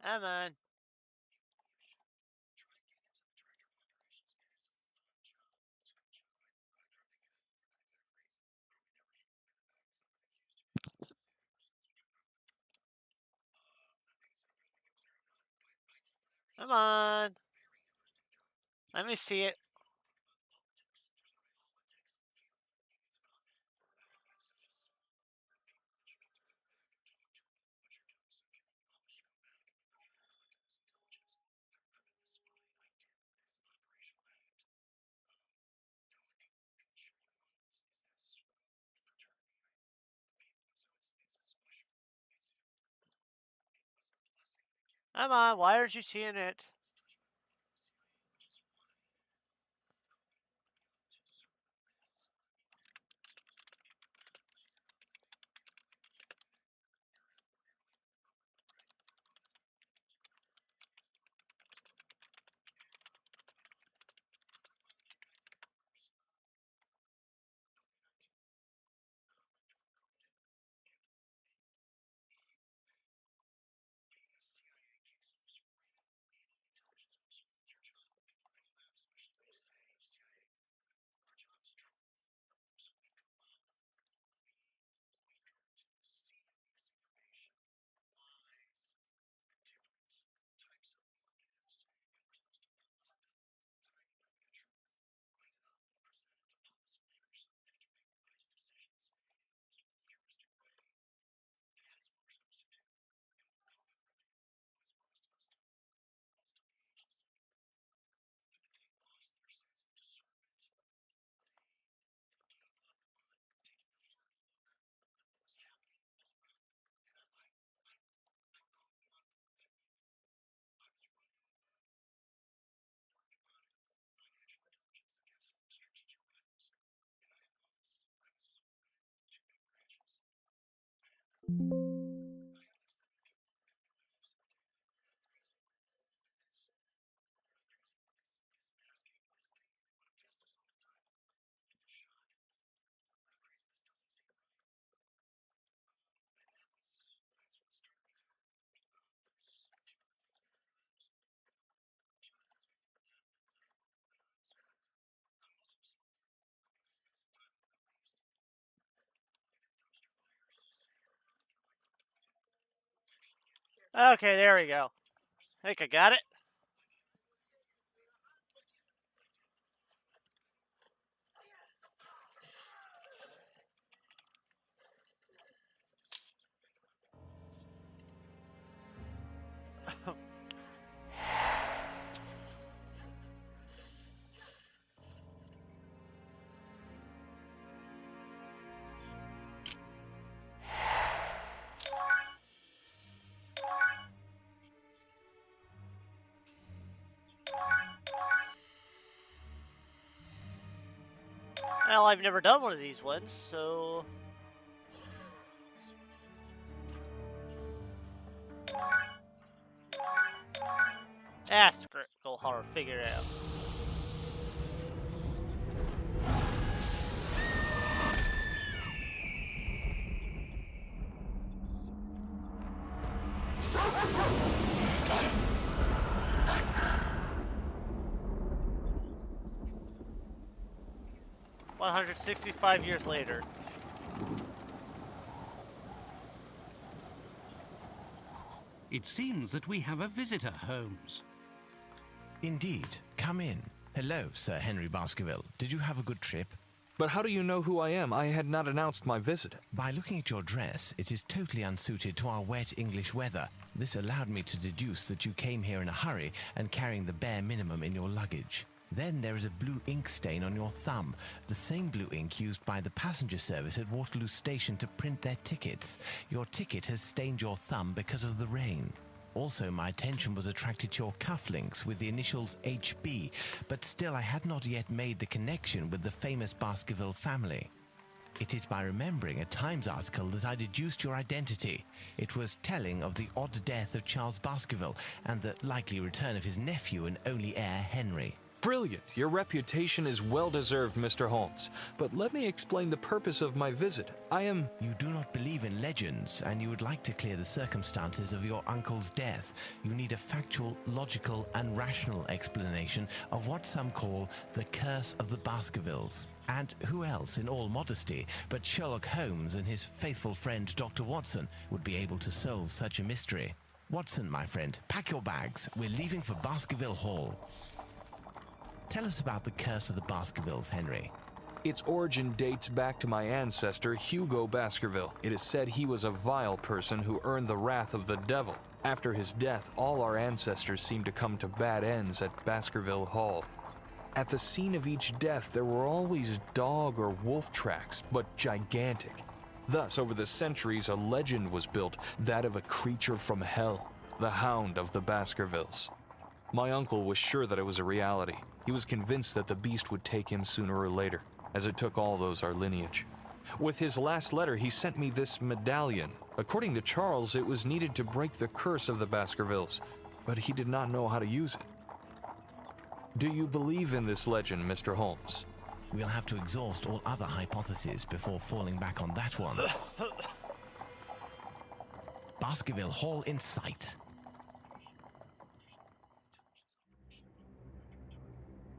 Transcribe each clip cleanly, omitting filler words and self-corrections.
Come on. Come on. Let me see it. Come on. Why aren't you seeing it? Okay, there we go. I think I got it. Well, I've never done one of these ones, so... Ah, screw it. Go horror, figure it out. $165 later. It seems that we have a visitor, Holmes. Indeed. Come in. Hello, Sir Henry Baskerville. Did you have a good trip? But how do you know who I am? I had not announced my visit. By looking at your dress, it is totally unsuited to our wet English weather. This allowed me to deduce that you came here in a hurry and carrying the bare minimum in your luggage. Then there is a blue ink stain on your thumb, the same blue ink used by the passenger service at Waterloo Station to print their tickets. Your ticket has stained your thumb because of the rain. Also, my attention was attracted to your cufflinks with the initials HB, but still I had not yet made the connection with the famous Baskerville family. It is by remembering a Times article that I deduced your identity. It was telling of the odd death of Charles Baskerville and the likely return of his nephew and only heir, Henry. Brilliant. Your reputation is well-deserved, Mr. Holmes. But let me explain the purpose of my visit. You do not believe in legends, and you would like to clear the circumstances of your uncle's death. You need a factual, logical, and rational explanation of what some call the curse of the Baskervilles. And who else, in all modesty, but Sherlock Holmes and his faithful friend Dr. Watson would be able to solve such a mystery? Watson, my friend, pack your bags. We're leaving for Baskerville Hall. Tell us about the curse of the Baskervilles, Henry. Its origin dates back to my ancestor, Hugo Baskerville. It is said he was a vile person who earned the wrath of the devil. After his death, all our ancestors seemed to come to bad ends at Baskerville Hall. At the scene of each death, there were always dog or wolf tracks, but gigantic. Thus, over the centuries, a legend was built, that of a creature from hell, the Hound of the Baskervilles. My uncle was sure that it was a reality. He was convinced that the beast would take him sooner or later, as it took all those our lineage. With his last letter, he sent me this medallion. According to Charles, it was needed to break the curse of the Baskervilles, but he did not know how to use it. Do you believe in this legend, Mr. Holmes? We'll have to exhaust all other hypotheses before falling back on that one. Baskerville Hall in sight.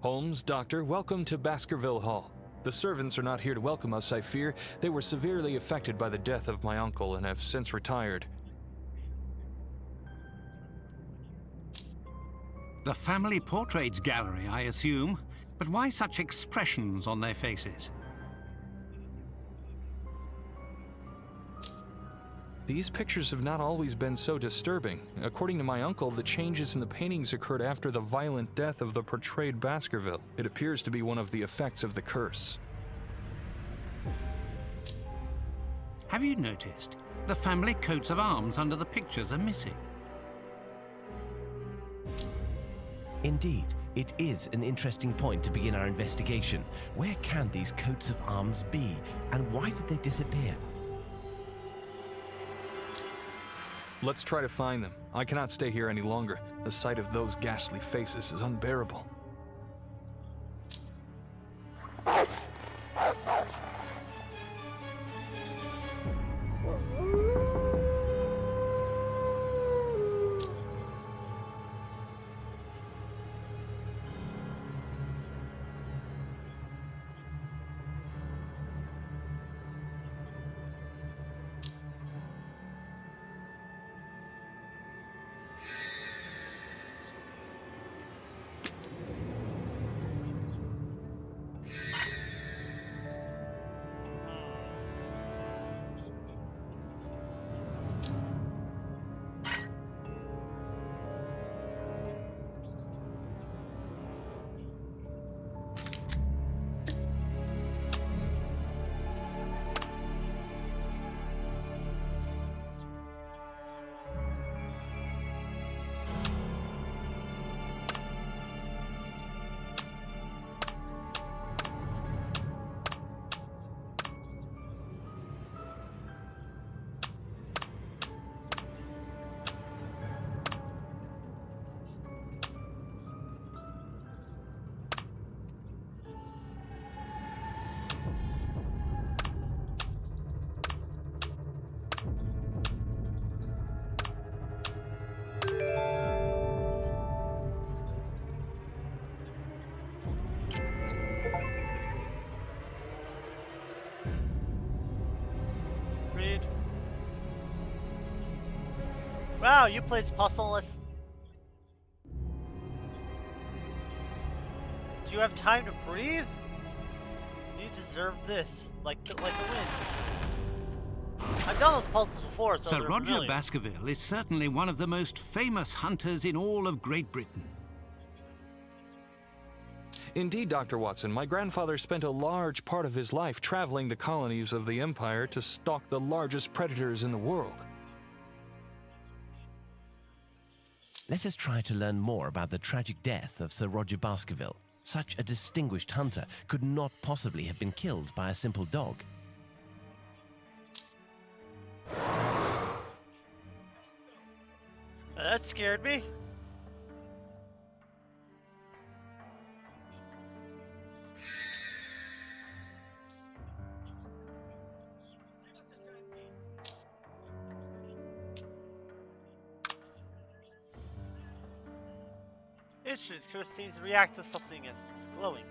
Holmes, Doctor, welcome to Baskerville Hall. The servants are not here to welcome us, I fear. They were severely affected by the death of my uncle and have since retired. The family portraits gallery, I assume. But why such expressions on their faces? These pictures have not always been so disturbing. According to my uncle, the changes in the paintings occurred after the violent death of the portrayed Baskerville. It appears to be one of the effects of the curse. Have you noticed? The family coats of arms under the pictures are missing. Indeed, it is an interesting point to begin our investigation. Where can these coats of arms be, and why did they disappear? Let's try to find them. I cannot stay here any longer. The sight of those ghastly faces is unbearable. Wow, you played puzzleless. Do you have time to breathe? You deserve this, like a win. I've done those puzzles before, so Sir they're Roger familiar. Baskerville is certainly one of the most famous hunters in all of Great Britain. Indeed, Dr. Watson, my grandfather spent a large part of his life traveling the colonies of the Empire to stalk the largest predators in the world. Let us try to learn more about the tragic death of Sir Roger Baskerville. Such a distinguished hunter could not possibly have been killed by a simple dog. That scared me. Instruments could seems to react to something and it's glowing.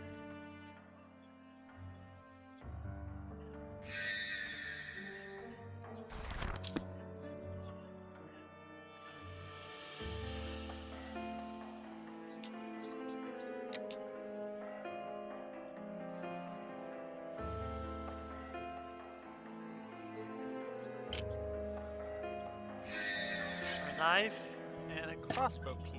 A knife and a crossbow piece.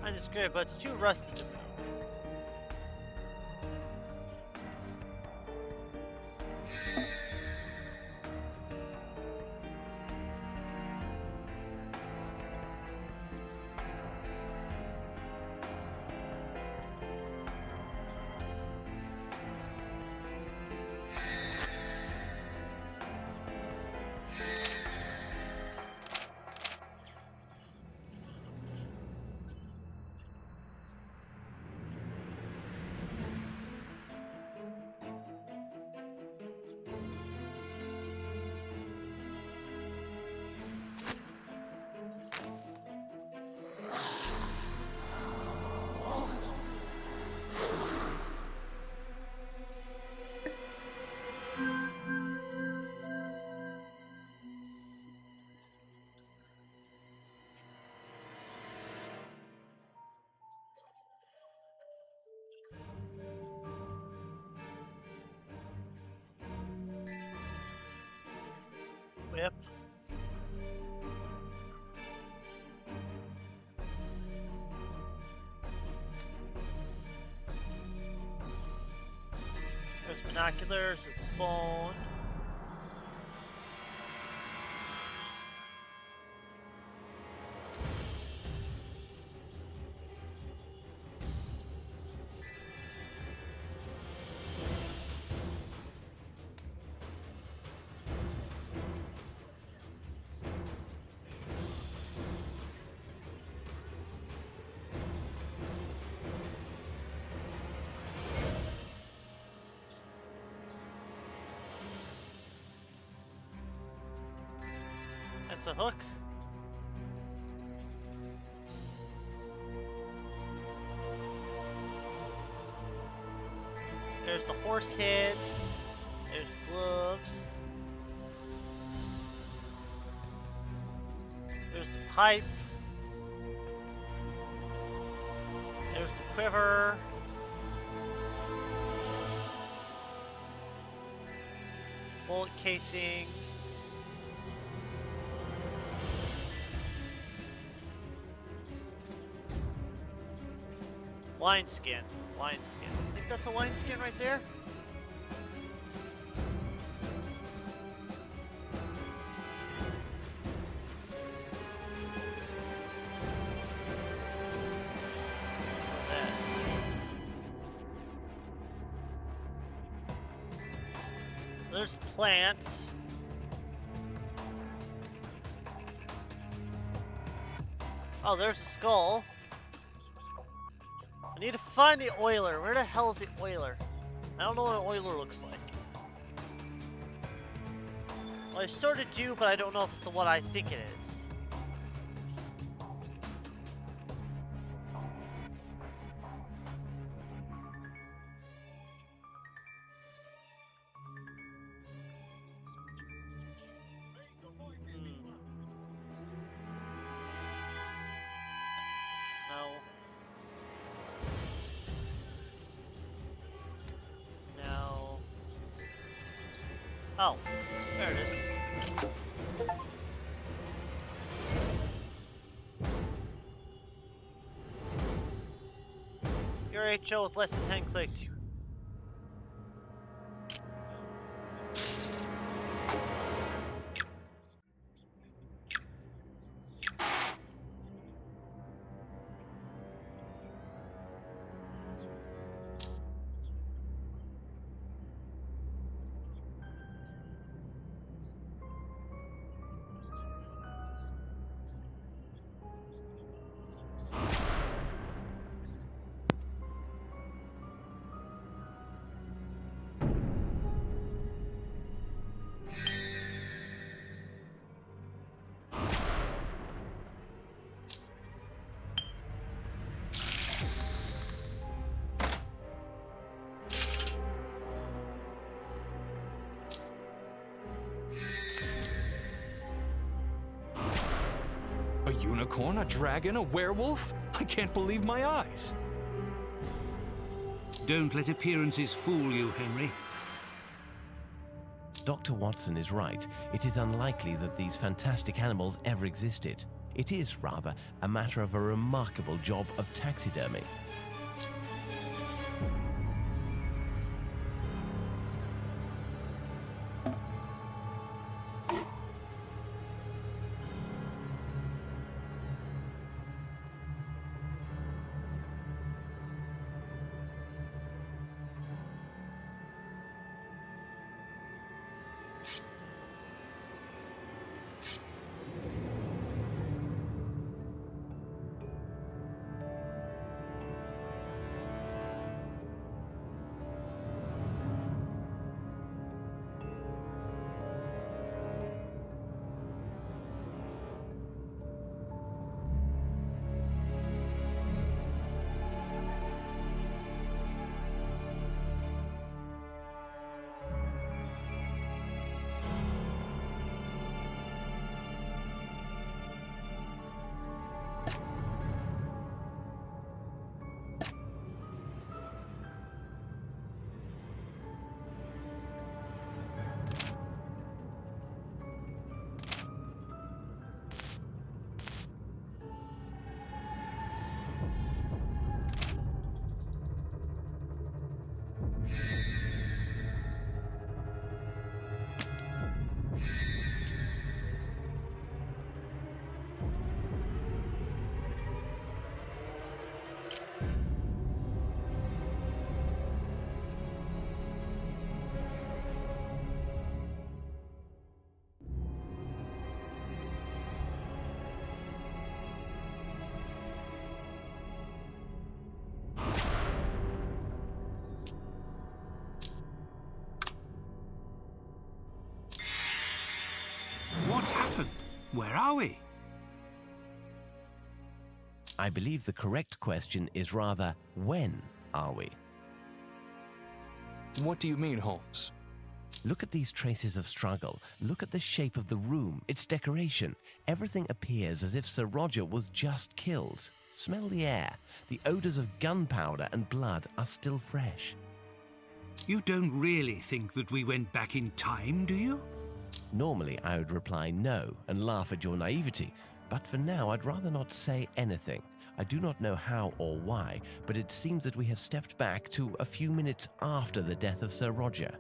Mine is good, but it's too rusty to move. Whip. There's binoculars, there's a phone. That's a hook. There's the horse heads. There's gloves. There's the pipe. There's the quiver. Bullet casings. Wineskin. Wineskin. I think that's a wineskin right there. There's plants. Oh, there's a skull. I need to find the oiler. Where the hell is the oiler? I don't know what an oiler looks like. Well, I sort of do, but I don't know if it's the one I think it is. Oh, there it is. Your HO with less than 10 clicks. unicorn, a dragon, a werewolf? I can't believe my eyes. Don't let appearances fool you, Henry. Dr. Watson is right. It is unlikely that these fantastic animals ever existed. It is, rather, a matter of a remarkable job of taxidermy. What's happened? Where are we? I believe the correct question is rather, when are we? What do you mean, Holmes? Look at these traces of struggle. Look at the shape of the room, its decoration. Everything appears as if Sir Roger was just killed. Smell the air. The odors of gunpowder and blood are still fresh. You don't really think that we went back in time, do you? Normally, I would reply no and laugh at your naivety, but for now, I'd rather not say anything. I do not know how or why, but it seems that we have stepped back to a few minutes after the death of Sir Roger.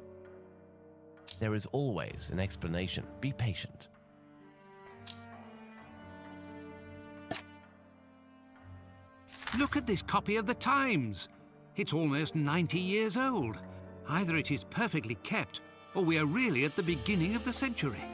There is always an explanation. Be patient. Look at this copy of the Times. It's almost 90 years old. Either it is perfectly kept, or we are really at the beginning of the century.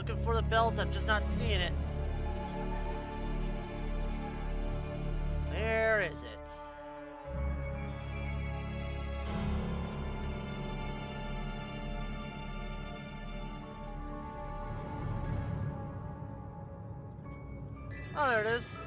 looking for the belt. I'm just not seeing it. Where is it? Oh, there it is.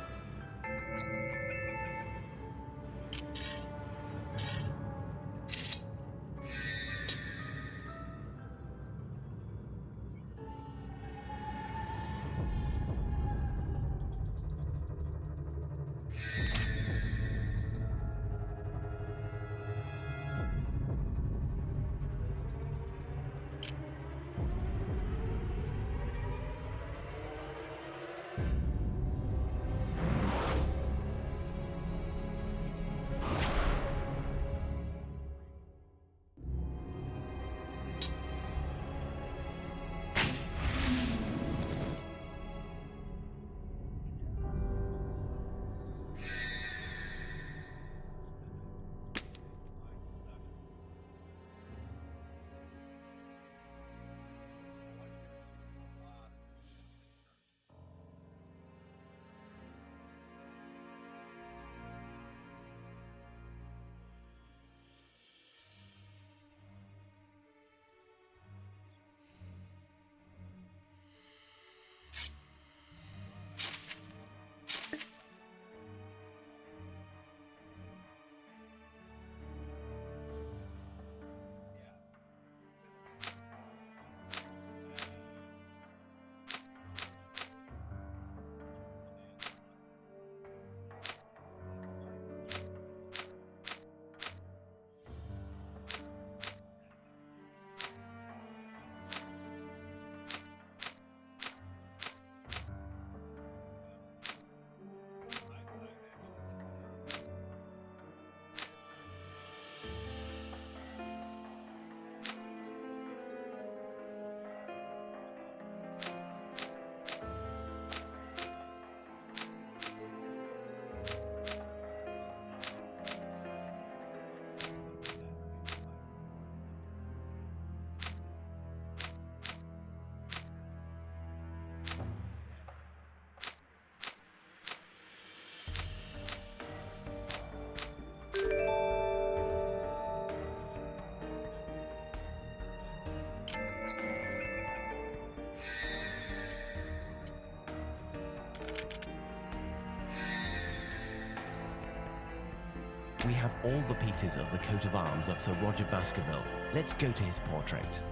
We have all the pieces of the coat of arms of Sir Roger Baskerville. Let's go to his portrait.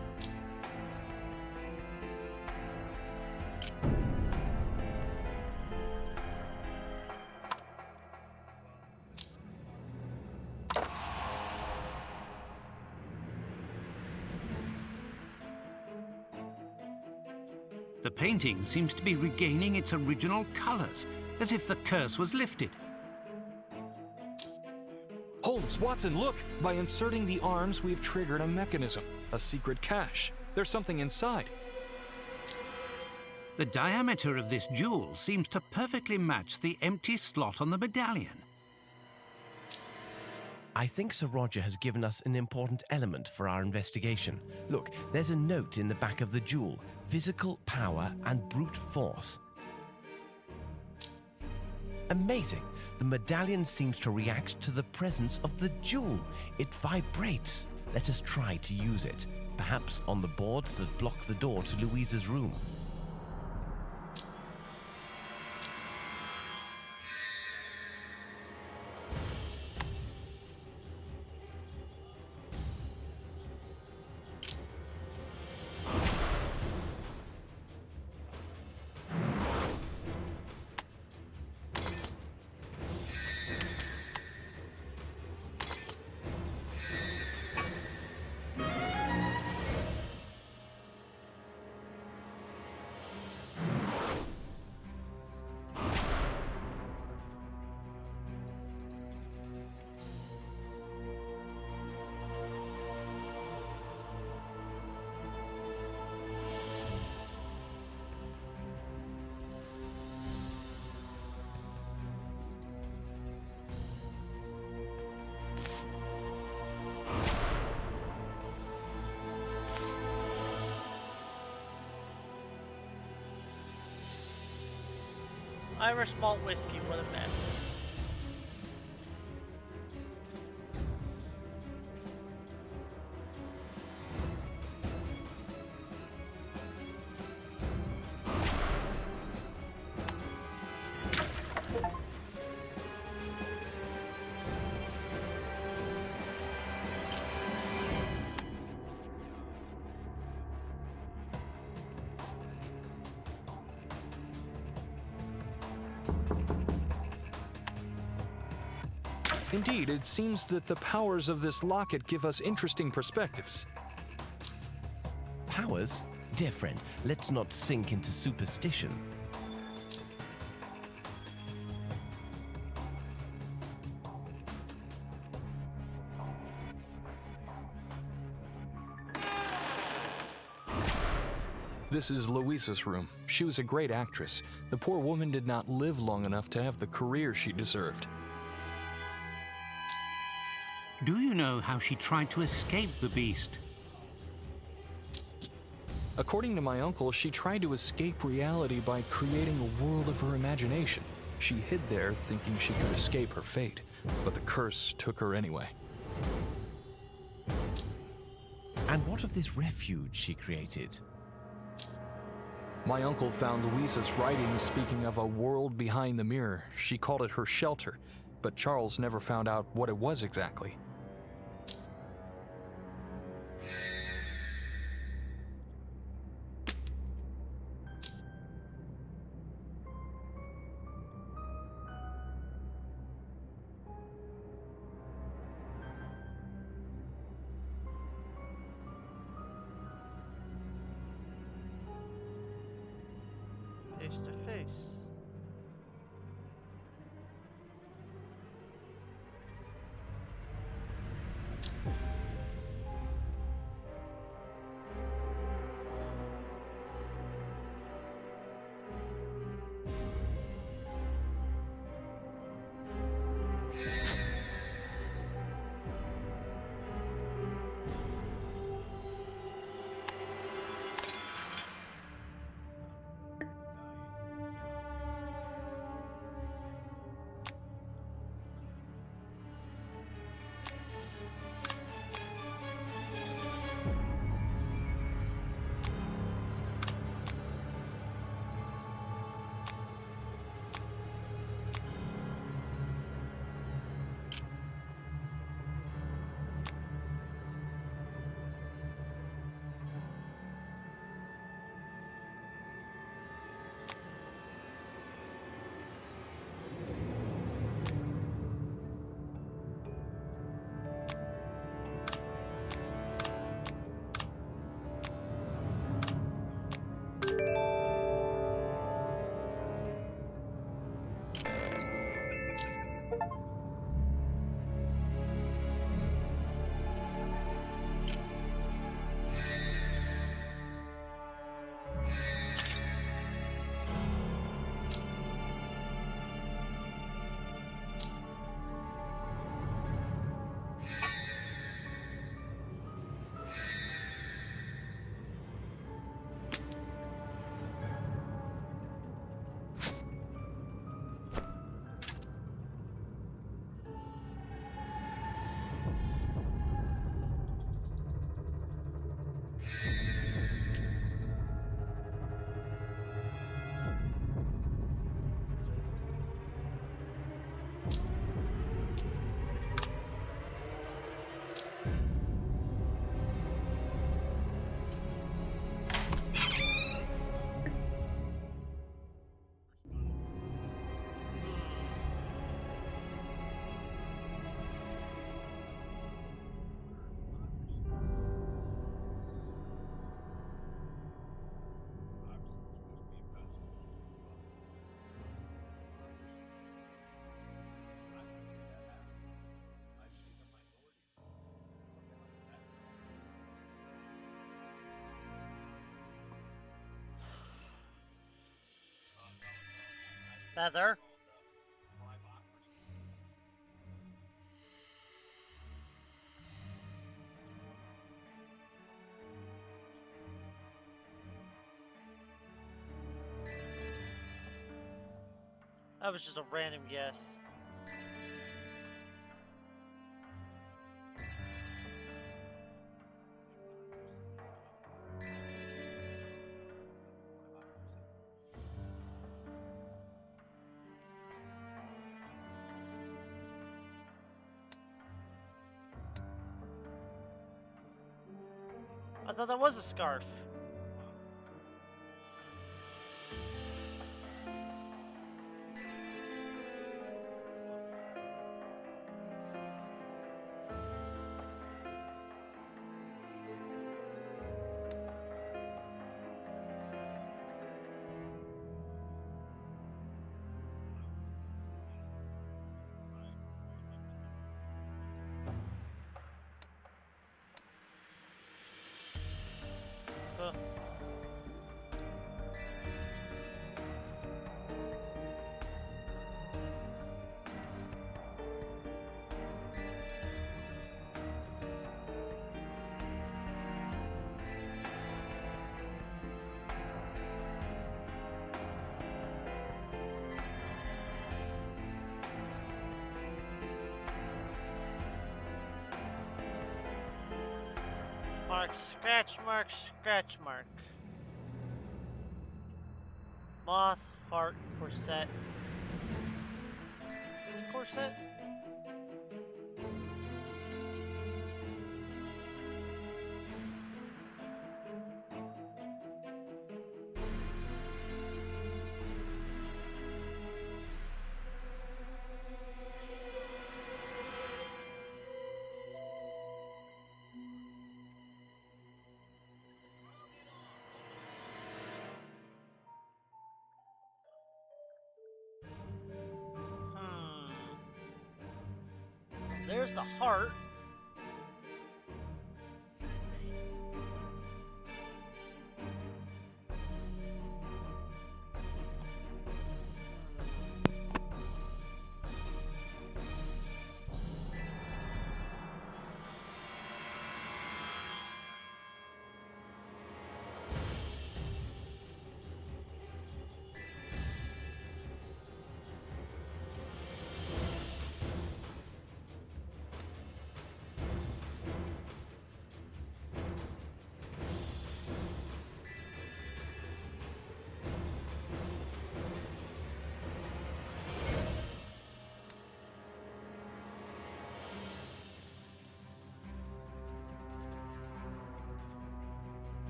The painting seems to be regaining its original colors, as if the curse was lifted. Holmes, Watson, look! By inserting the arms, we've triggered a mechanism. A secret cache. There's something inside. The diameter of this jewel seems to perfectly match the empty slot on the medallion. I think Sir Roger has given us an important element for our investigation. Look, there's a note in the back of the jewel. Physical power and brute force. Amazing! The medallion seems to react to the presence of the jewel. It vibrates. Let us try to use it. Perhaps on the boards that block the door to Louisa's room. Irish malt whiskey, what a mess. Indeed, it seems that the powers of this locket give us interesting perspectives. Powers? Dear friend, let's not sink into superstition. This is Louisa's room. She was a great actress. The poor woman did not live long enough to have the career she deserved. Do you know how she tried to escape the beast? According to my uncle, she tried to escape reality by creating a world of her imagination. She hid there thinking she could escape her fate, but the curse took her anyway. And what of this refuge she created? My uncle found Louisa's writings speaking of a world behind the mirror. She called it her shelter, but Charles never found out what it was exactly. Face to face. Feather. That was just a random guess. I thought that was a scarf. Huh. Mark, scratch mark, scratch mark. Moth, heart, corset. Corset? There's the heart.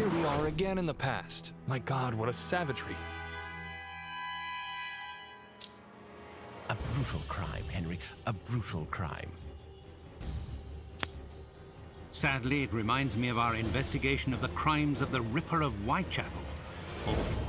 Here we are again in the past. My God, what a savagery. A brutal crime, Henry. A brutal crime. Sadly, it reminds me of our investigation of the crimes of the Ripper of Whitechapel. Awful.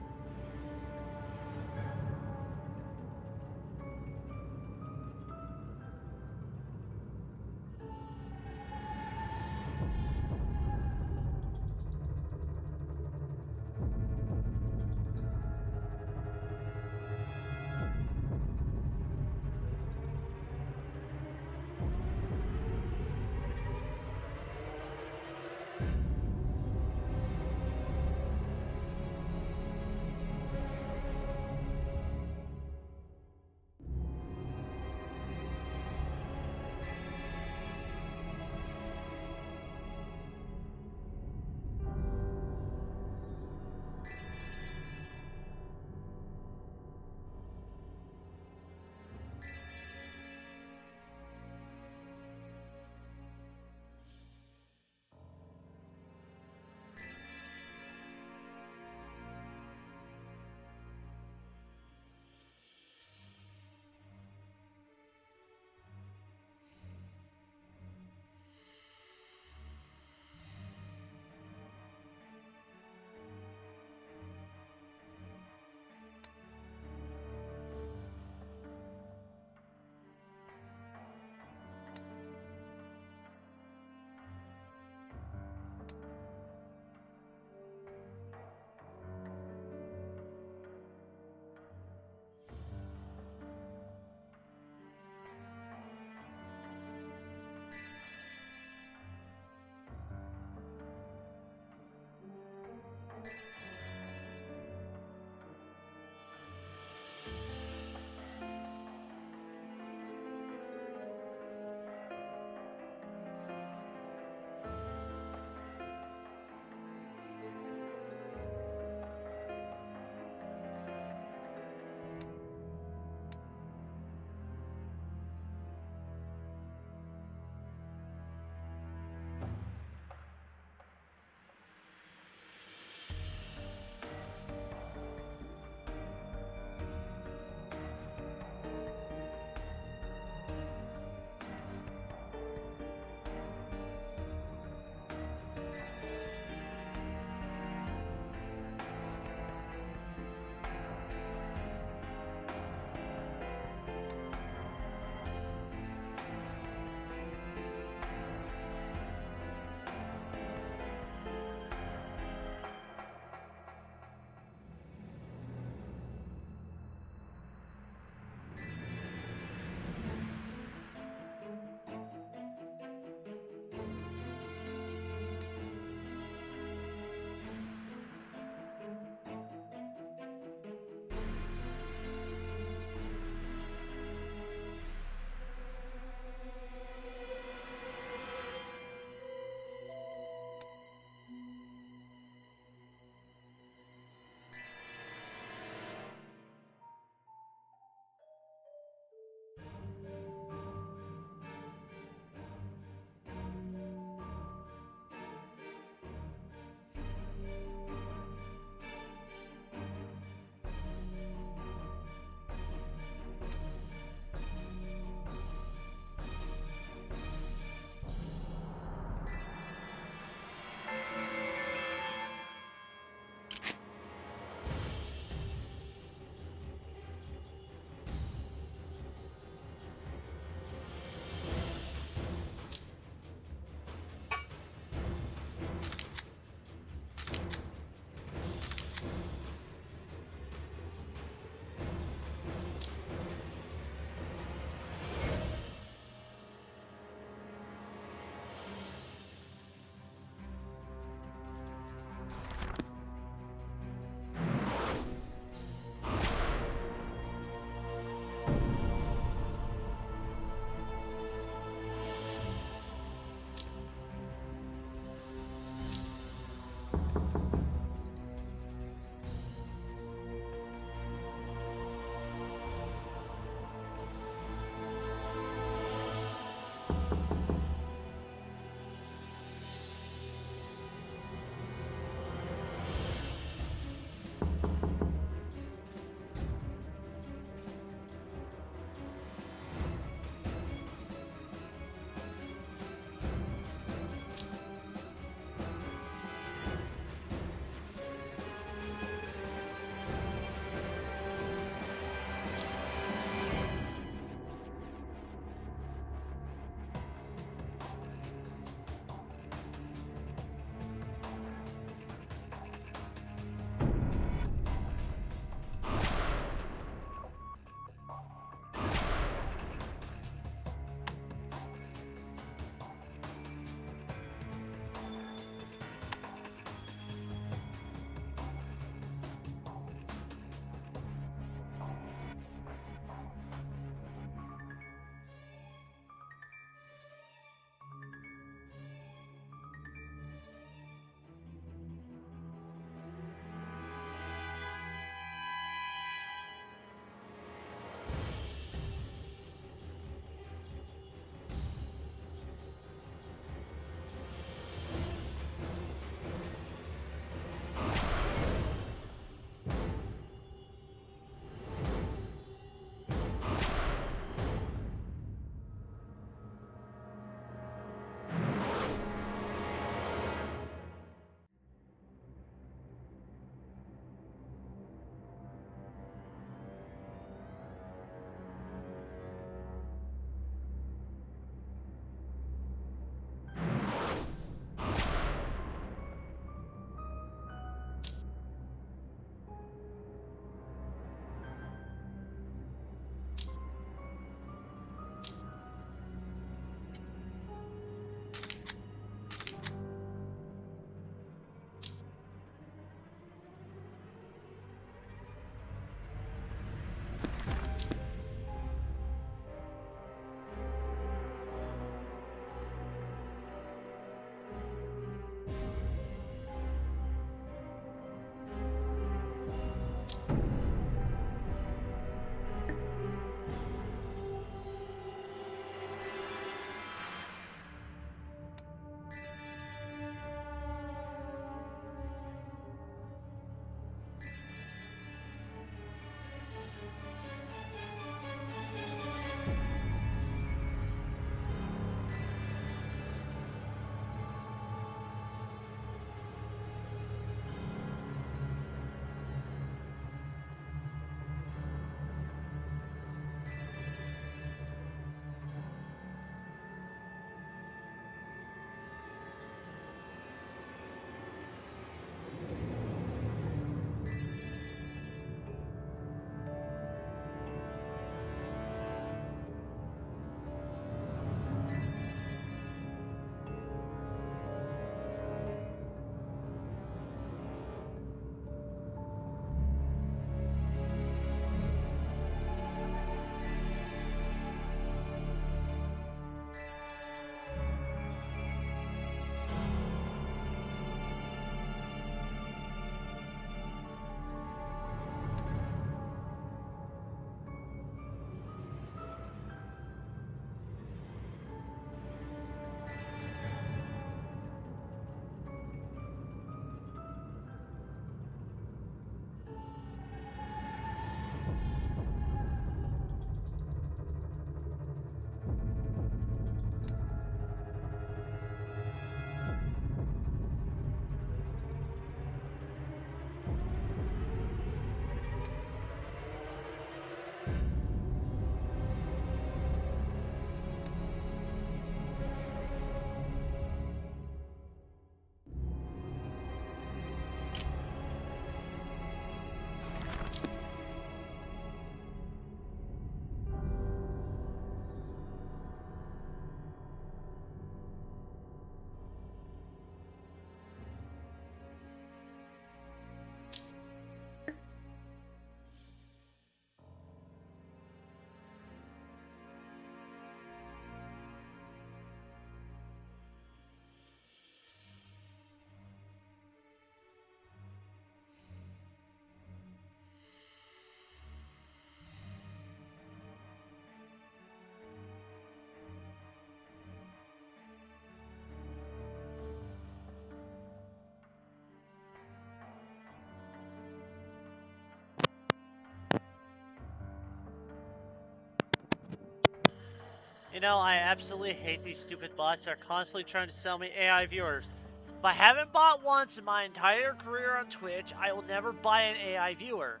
You know, I absolutely hate these stupid bots that are constantly trying to sell me AI viewers. If I haven't bought once in my entire career on Twitch, I will never buy an AI viewer.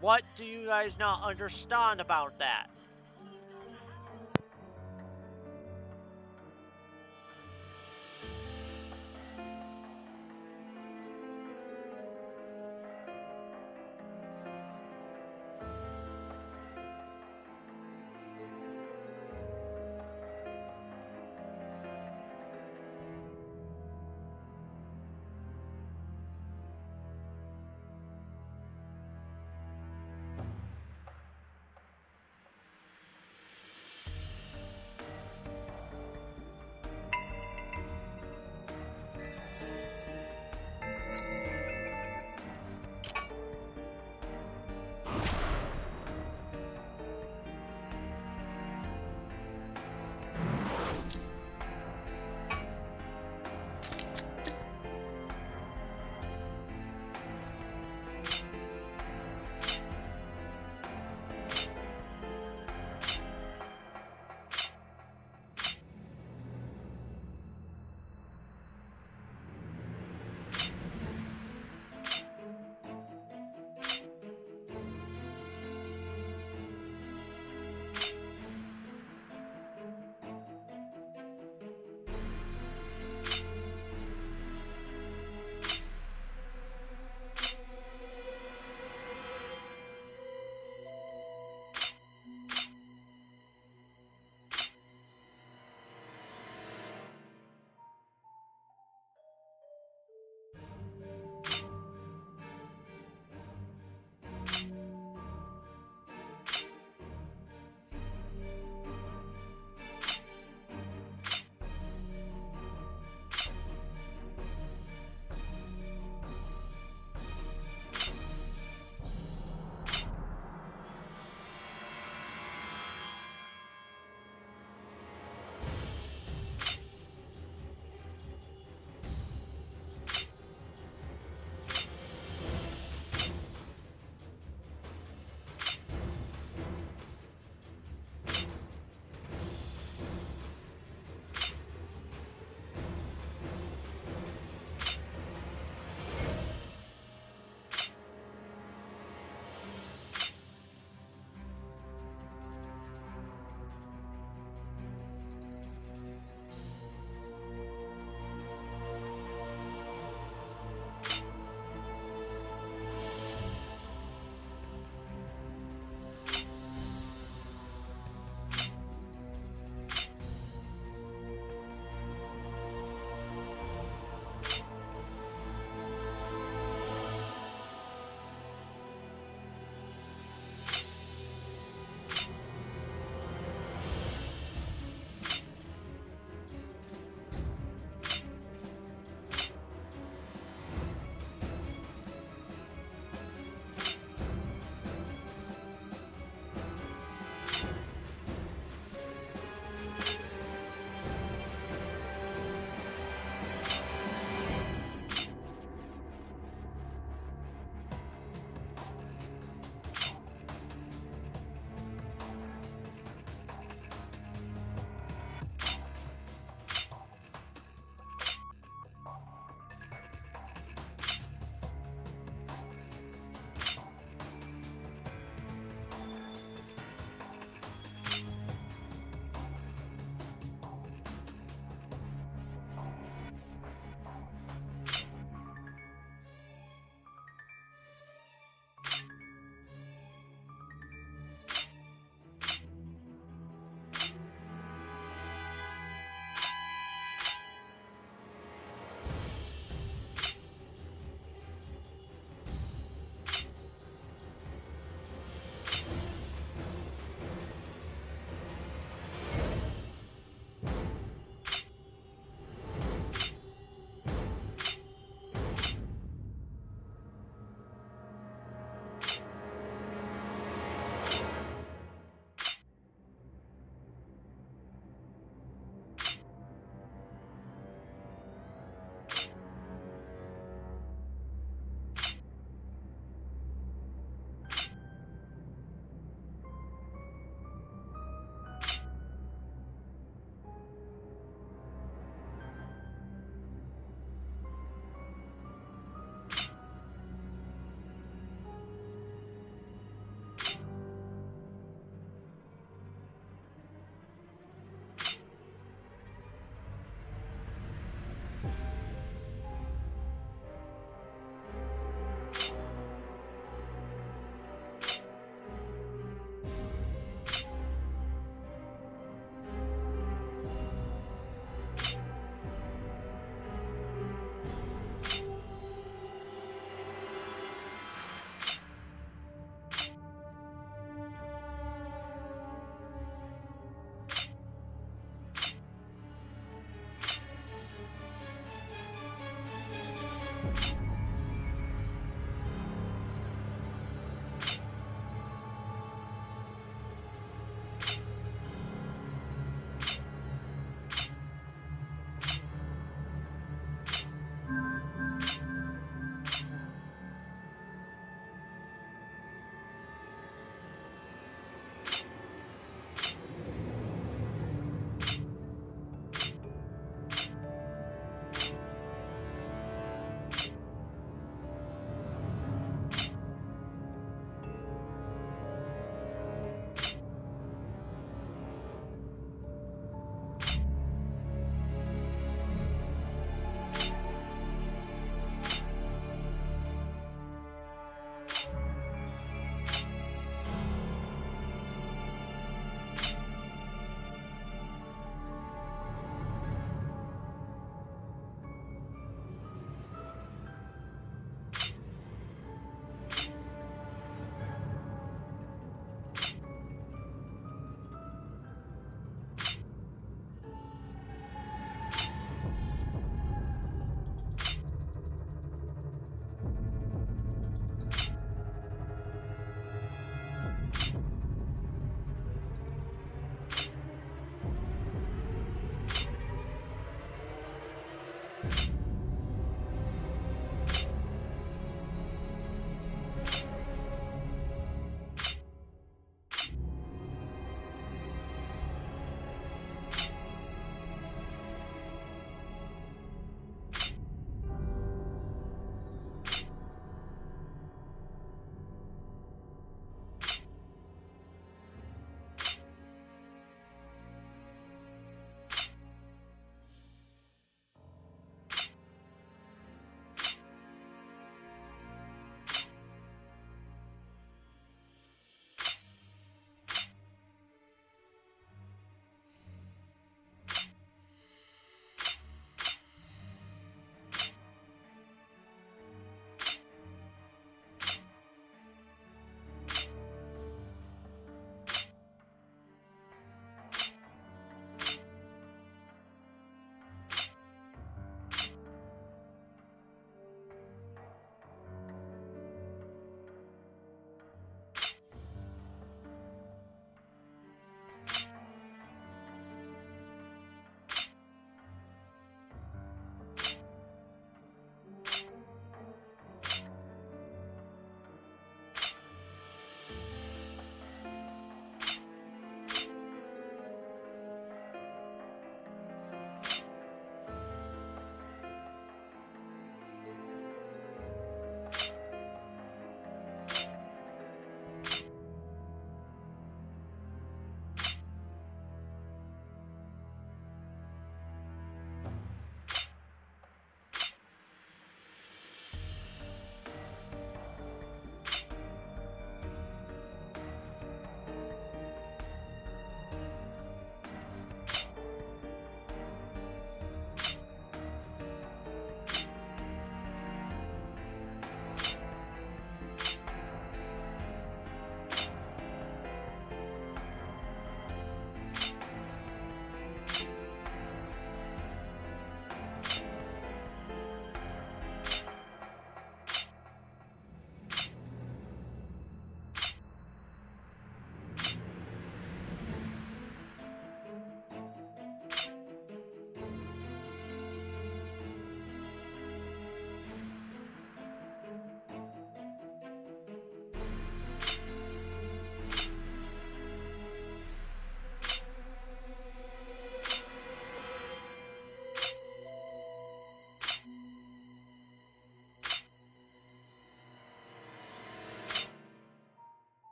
What do you guys not understand about that?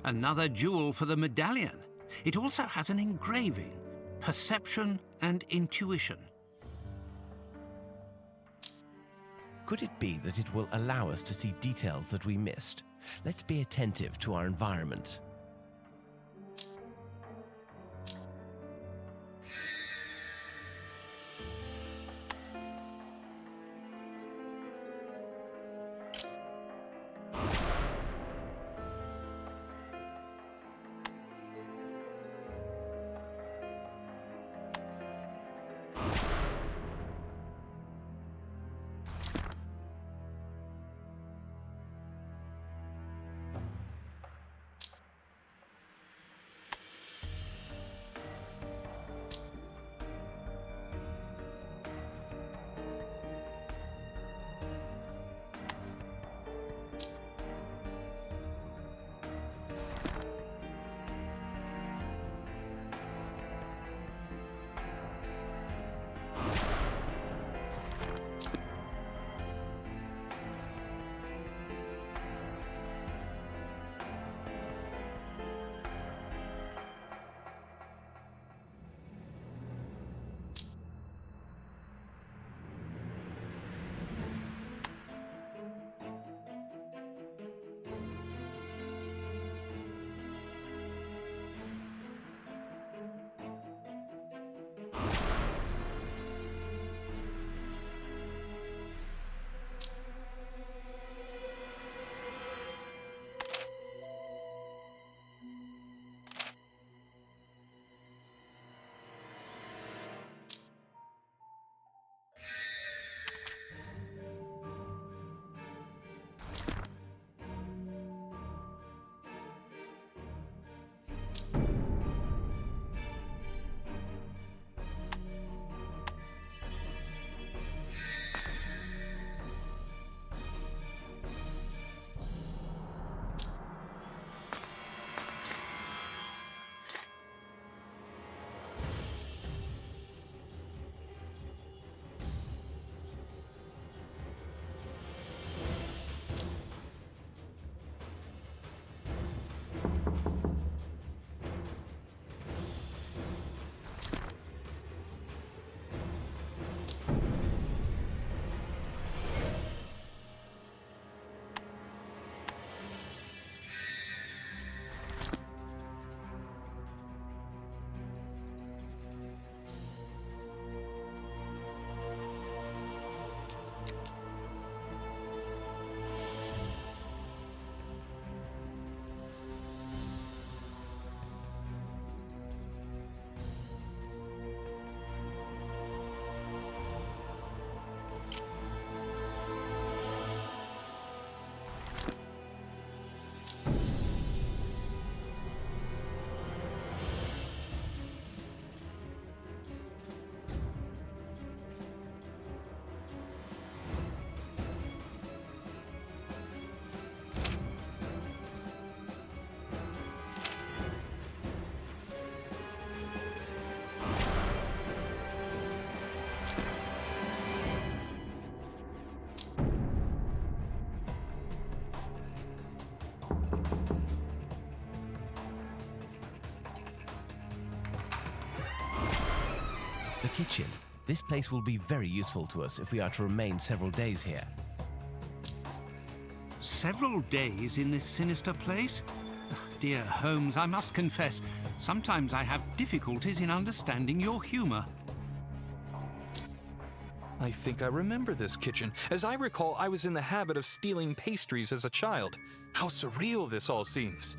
Another jewel for the medallion. It also has an engraving, perception and intuition. Could it be that it will allow us to see details that we missed? Let's be attentive to our environment. The kitchen. This place will be very useful to us if we are to remain several days here. Several days in this sinister place? Dear Holmes, I must confess, sometimes I have difficulties in understanding your humor. I think I remember this kitchen. As I recall, I was in the habit of stealing pastries as a child. How surreal this all seems.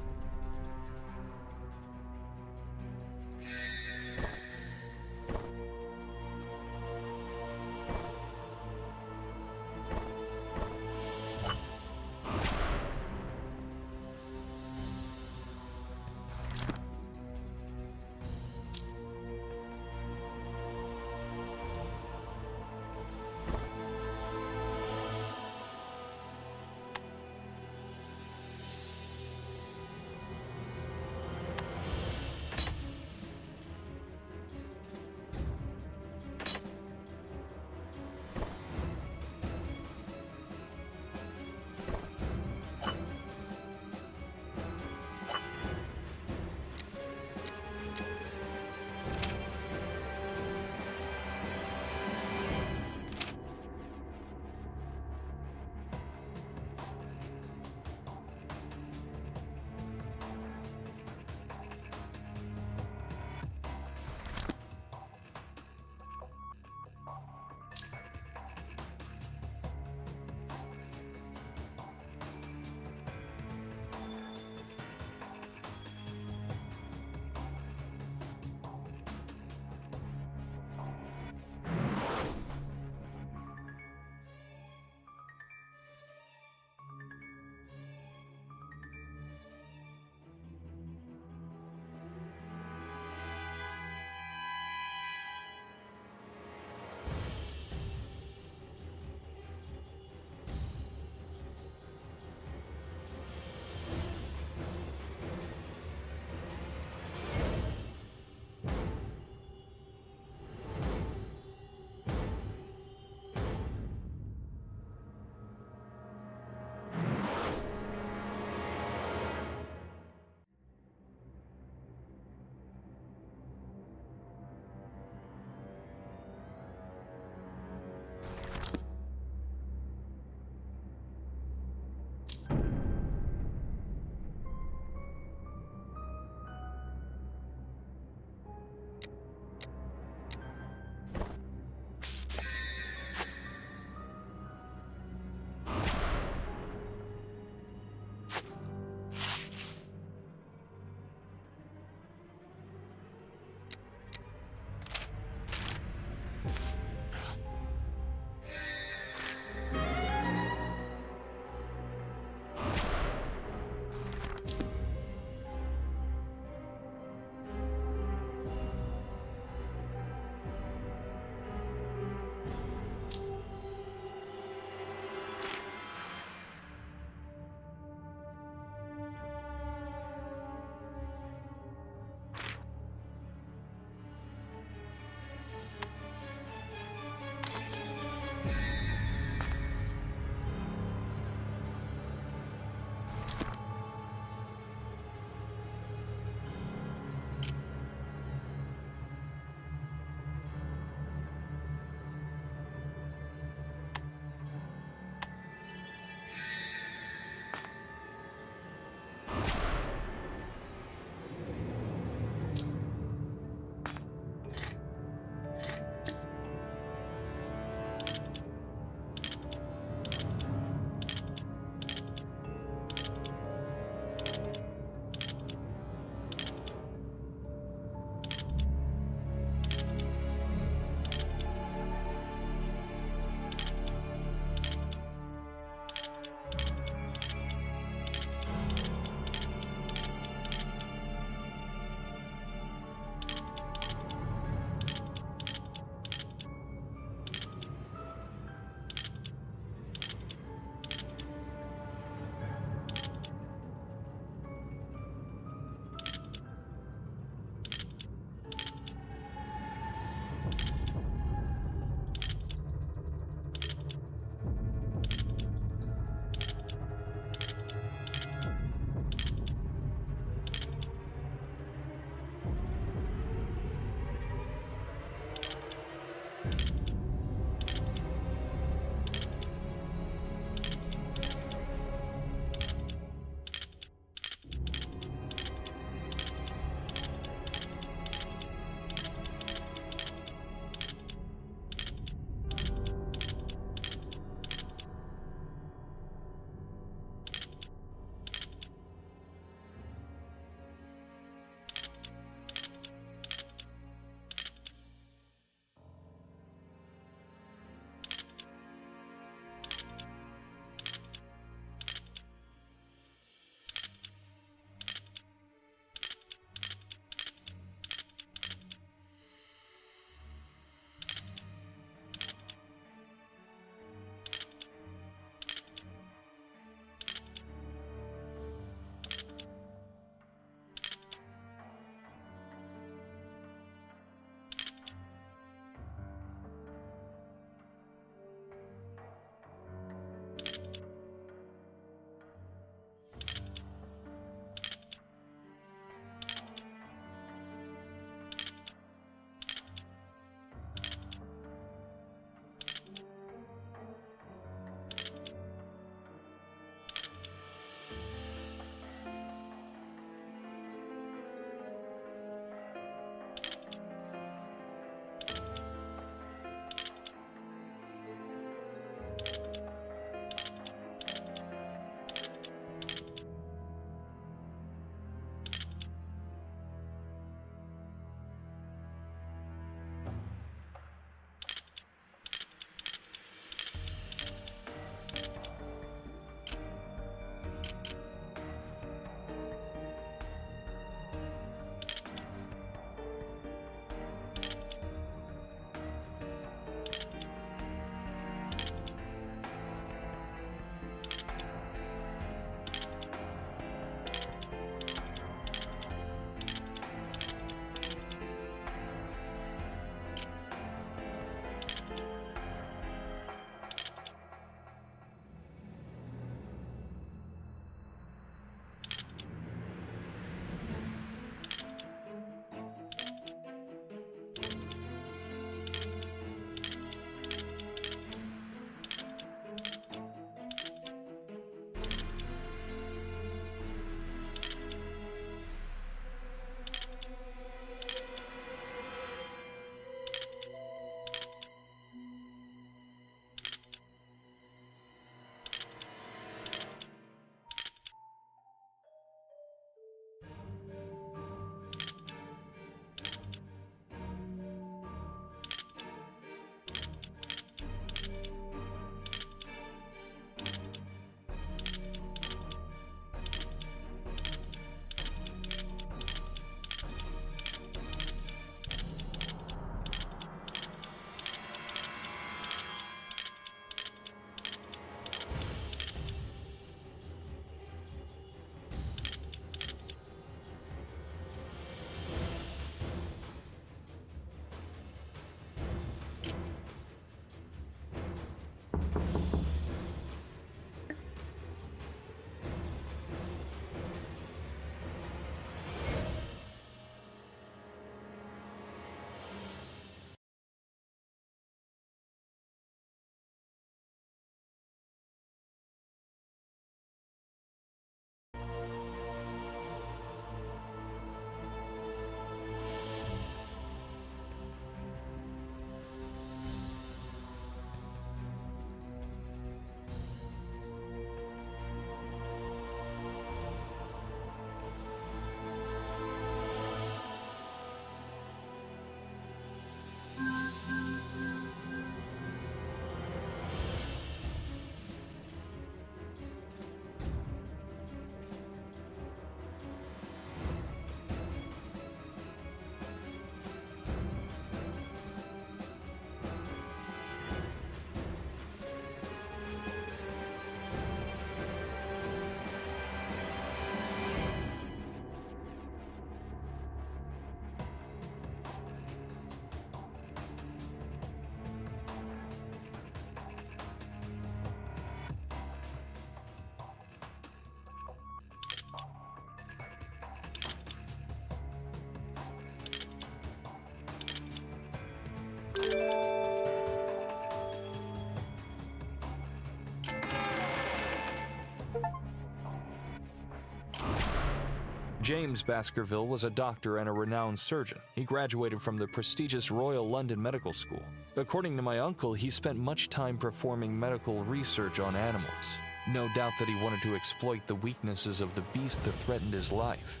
James Baskerville was a doctor and a renowned surgeon. He graduated from the prestigious Royal London Medical School. According to my uncle, he spent much time performing medical research on animals. No doubt that he wanted to exploit the weaknesses of the beast that threatened his life.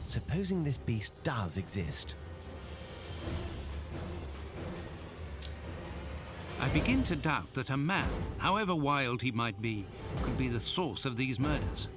Supposing this beast does exist. I begin to doubt that a man, however wild he might be, could be the source of these murders.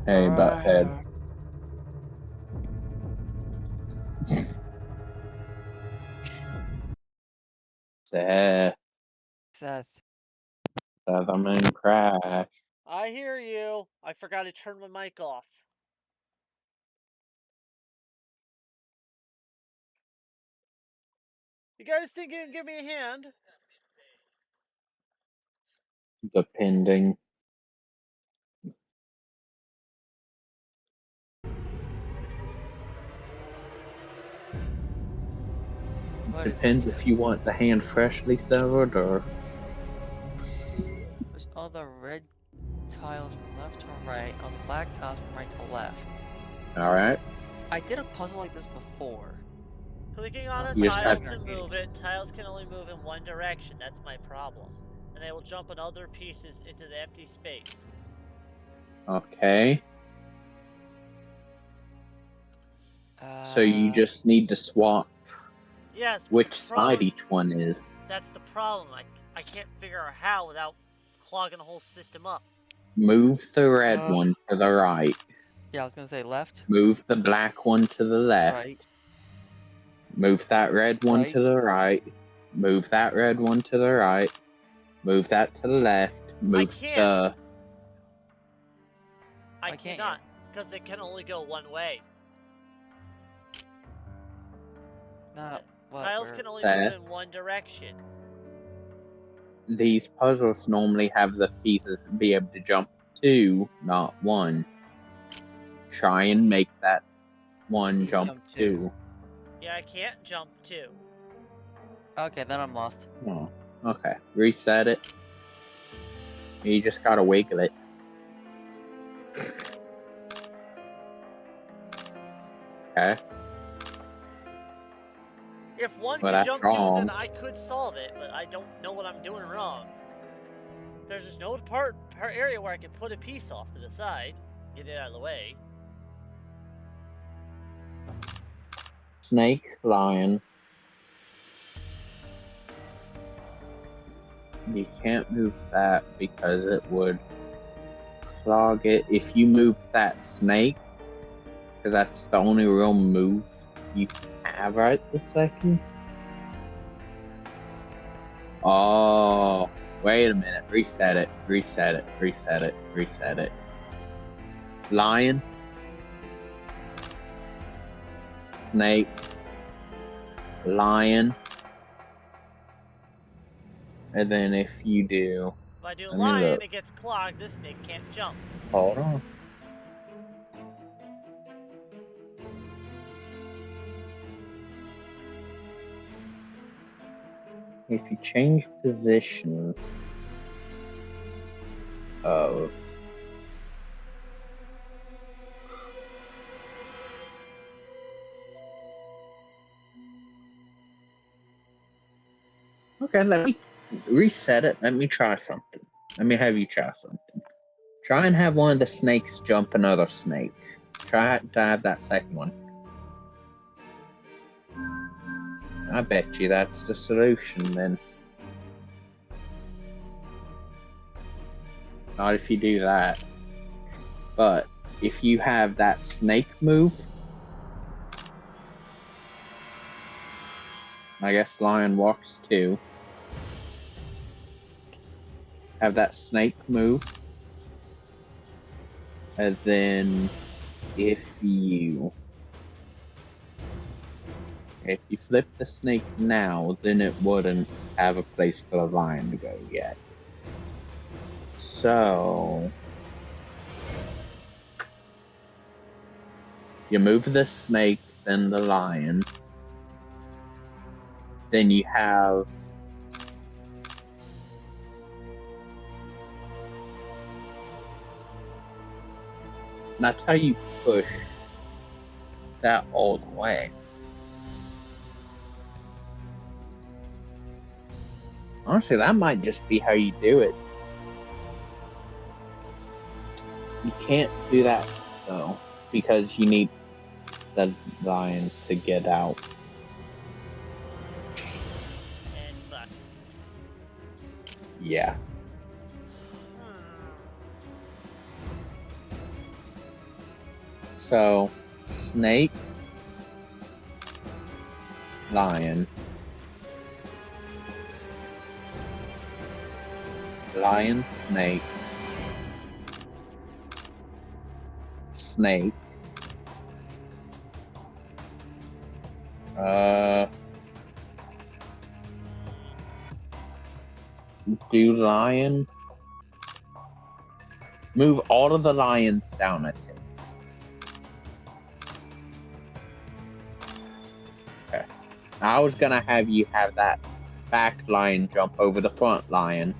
Hey, butthead. Seth, Seth. the moon crash. I hear you. I forgot to turn my mic off. You guys think you can give me a hand? Depending. What is Depends this? if you want the hand freshly severed or. Push all the red tiles from left to right, all the black tiles from right to left. Alright. I did a puzzle like this before. Clicking on a You just tile have- to move it, tiles can only move in one direction. That's my problem. And they will jump on other pieces into the empty space. Okay. So you just need to swap Yes, but which the side problem, each one is. that's the problem. I can't figure out how without clogging the whole system up. Move the red one to the right. Yeah, I was gonna say left, Move the black one to the left. right, Move that red one to Right. the right. Move that red one to the right. Move that to the left. Move can't. the. I Why can't cannot, because they can only go one way. not what? Tiles where- can only Seth? move in one direction. These puzzles normally have the pieces be able to jump to, not one. Try and make that one Each jump jump to. two. Yeah, I can't jump too. Okay, then I'm lost. Oh, okay. Reset it. You just gotta wiggle it. Okay. If one Well, could that's jump wrong. two, then I could solve it, but I don't know what I'm doing wrong. There's just no part area where I can put a piece off to the side, get it out of the way. Snake, lion. You can't move that because it would clog it. If you move that snake, because that's the only real move you have right this second. Oh, wait a minute. Reset it. Reset it. Reset it. Reset it. Lion. Snake. Lion. And then if you do... If I do Let me lion, look. it gets clogged. This snake can't jump. Hold on. If you change position of... Okay, let me reset it. Let me try something. Let me have you try something. Try and have one of the snakes jump another snake. Try to have that second one. I bet you that's the solution then. Not if you do that. But if you have that snake move, I guess lion walks too. Have that snake move. And then if you flip the snake now, then it wouldn't have a place for the lion to go yet. So you move the snake, then the lion. Then you have that's how you push that all the way. Honestly, that might just be how you do it. You can't do that though, because you need the lion to get out. And fuck. Yeah. So, snake, lion, lion, snake, snake, do lion, move all of the lions down a tick. Okay. I was gonna have you have that back lion jump over the front lion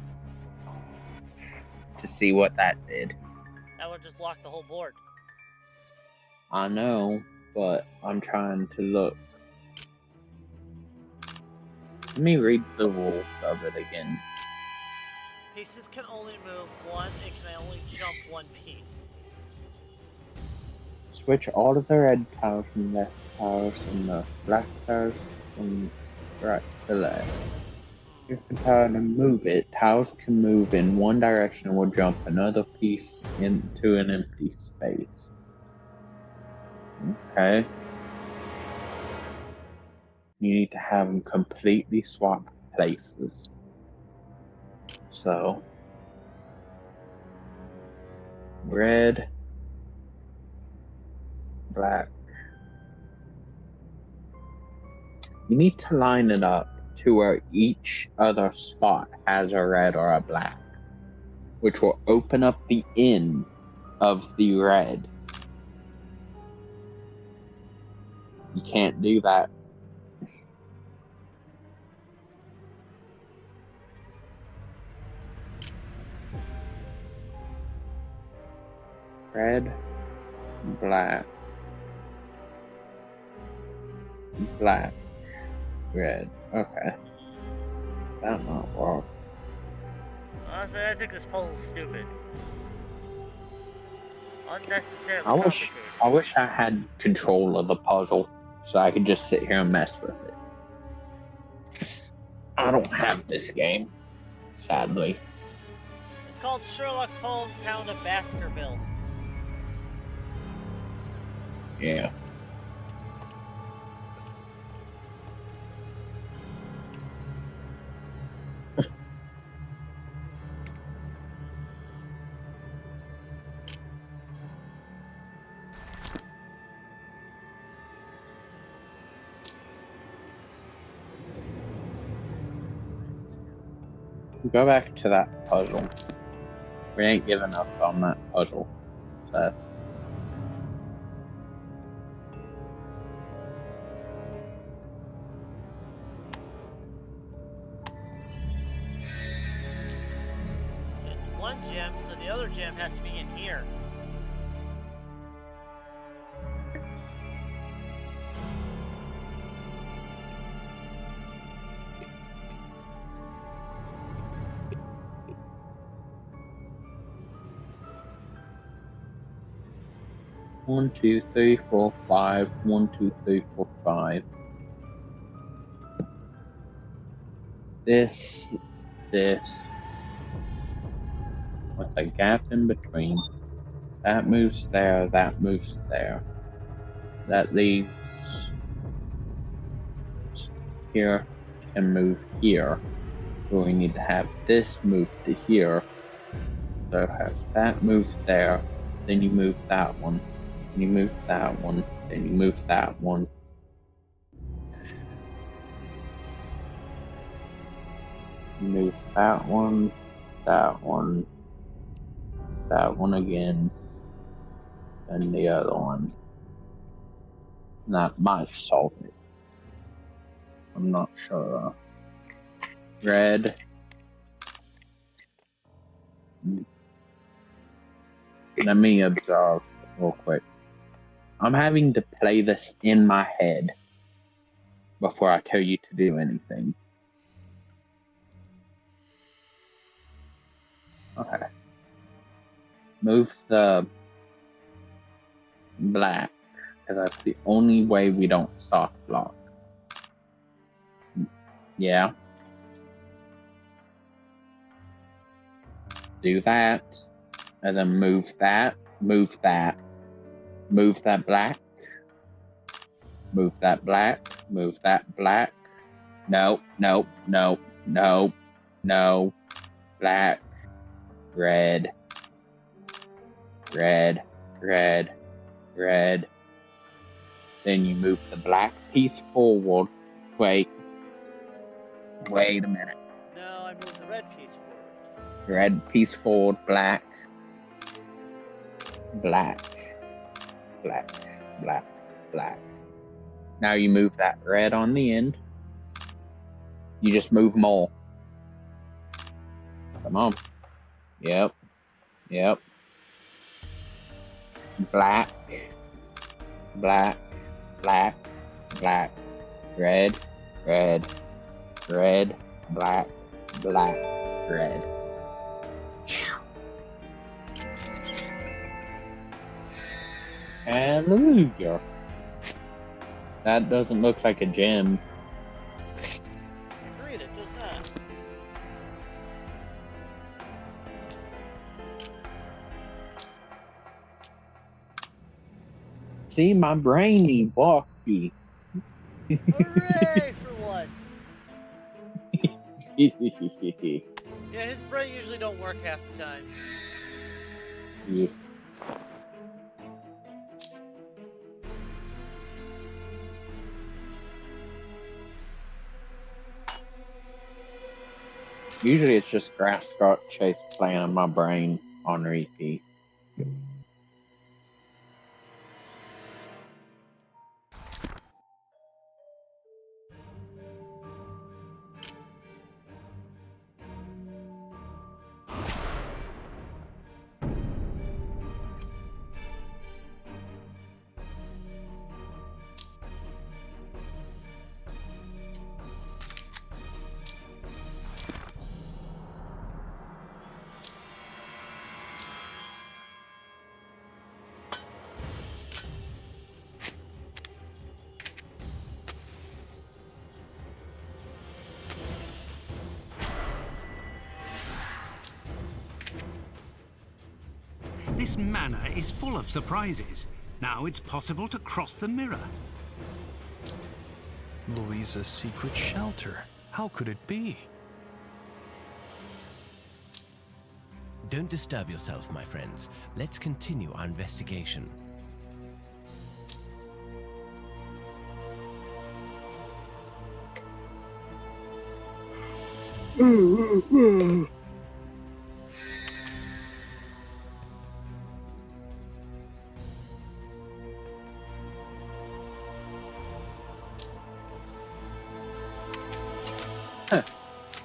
to see what that did. That would just lock the whole board. I know, but I'm trying to look. Let me read the rules of it again. Pieces can only move one, it can only jump one piece. Switch all of the red tiles from left tiles and the black tiles from right to left. If the tile to move it, tiles can move in one direction and will jump another piece into an empty space. Okay. You need to have them completely swapped places. So, red, black. You need to line it up to where each other spot has a red or a black, which will open up the end of the red. You can't do that. Red, black, black, red. Okay. That might work. Honestly, I think this puzzle's stupid. Unnecessarily I wish complicated. I had control of the puzzle so I could just sit here and mess with it. I don't have this game, sadly. It's called Sherlock Holmes, Hound of Baskerville. Yeah. Go back to that puzzle. We ain't giving up on that puzzle. So. It's one gem, so the other gem has to be in here. One, two, three, four, five. 1, 2, 3, 4, 5. This, with a gap in between. That moves there, that moves there. That leaves here can move here. So we need to have this move to here. So have that move there, then you move that one, then you move that one, then you move that one. Move that one, that one, that one again, and the other one. And that might solve it. I'm not sure. Red. Let me observe real quick. I'm having to play this in my head before I tell you to do anything. Okay. Move the black, because that's the only way we don't soft lock. Yeah. Do that, and then move that, move that, move that black, move that black, move that black. No, no, no, no, no. Black, red, red, red, red. Then you move the black piece forward. Wait a minute. No, I moved the red piece forward. Red piece forward, black, black, black, black, black. Now you move that red on the end. You just move more. Come on. Yep. Yep. Black, black, black, black, red, red, red, black, black, red. Hallelujah. That doesn't look like a gem. Agreed, it does not. See, my brainy walkie. Hooray for once! Yeah, his brain usually don't work half the time. Yeah. Usually it's just Grass Scott Chase playing on my brain on repeat. This manor is full of surprises. Now it's possible to cross the mirror. Louisa's secret shelter. How could it be? Don't disturb yourself, my friends. Let's continue our investigation.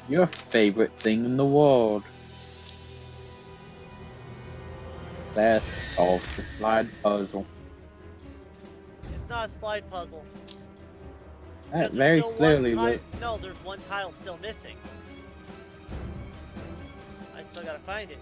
Your favorite thing in the world. Let's solve the slide puzzle. It's not a slide puzzle. That Because there's very still one clearly tile- was. No, there's one tile still missing. I still gotta find it.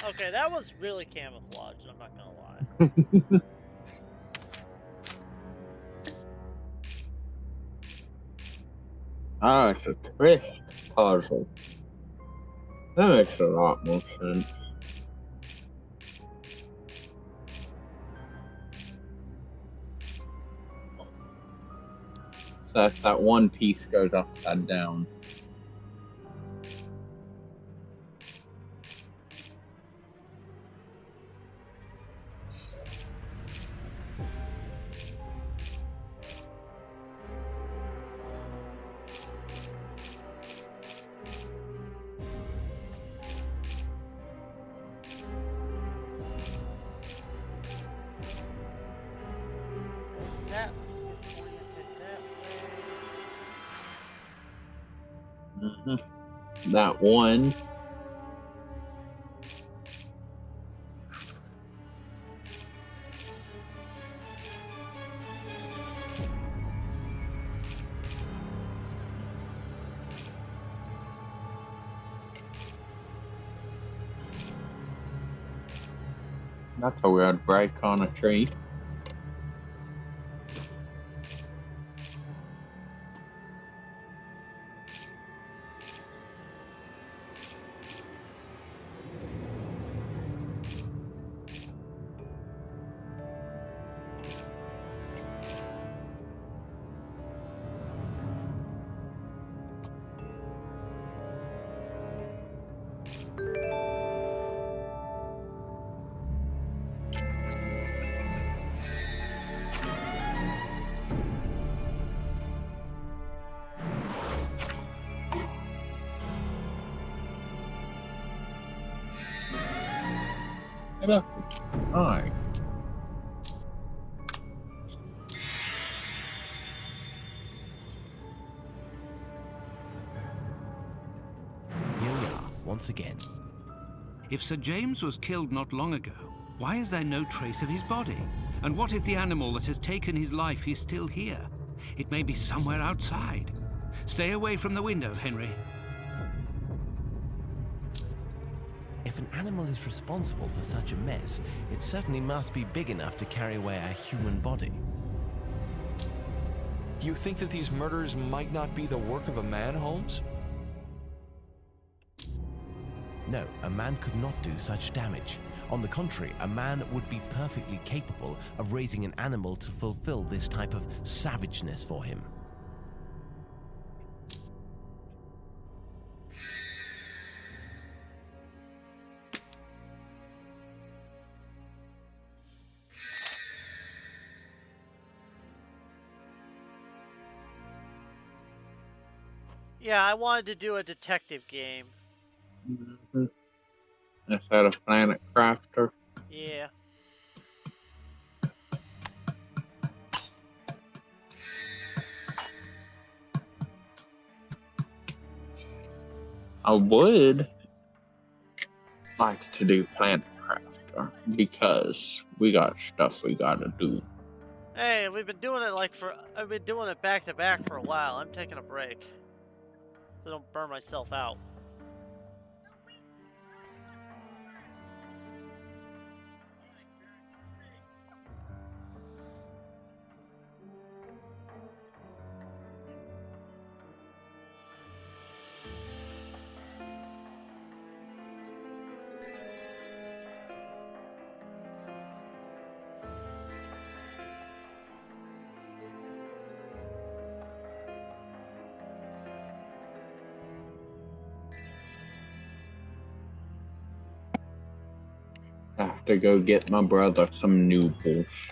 Okay, that was really camouflaged, I'm not gonna lie. Oh, it's a twist puzzle. That makes a lot more sense. So if that one piece goes upside down. That it's oriented that way. That one. That's a weird break on a tree. Hey, look. Alright. Here we are, once again. If Sir James was killed not long ago, why is there no trace of his body? And what if the animal that has taken his life is still here? It may be somewhere outside. Stay away from the window, Henry. If an animal is responsible for such a mess, it certainly must be big enough to carry away a human body. You think that these murders might not be the work of a man, Holmes? No, a man could not do such damage. On the contrary, a man would be perfectly capable of raising an animal to fulfill this type of savageness for him. Yeah, I wanted to do a detective game. Mm-hmm. Instead of Planet Crafter. Yeah. I would like to do Planet Crafter because we got stuff we gotta do. Hey, we've been doing it I've been doing it back to back for a while. I'm taking a break. So I don't burn myself out. I have to go get my brother some noodles.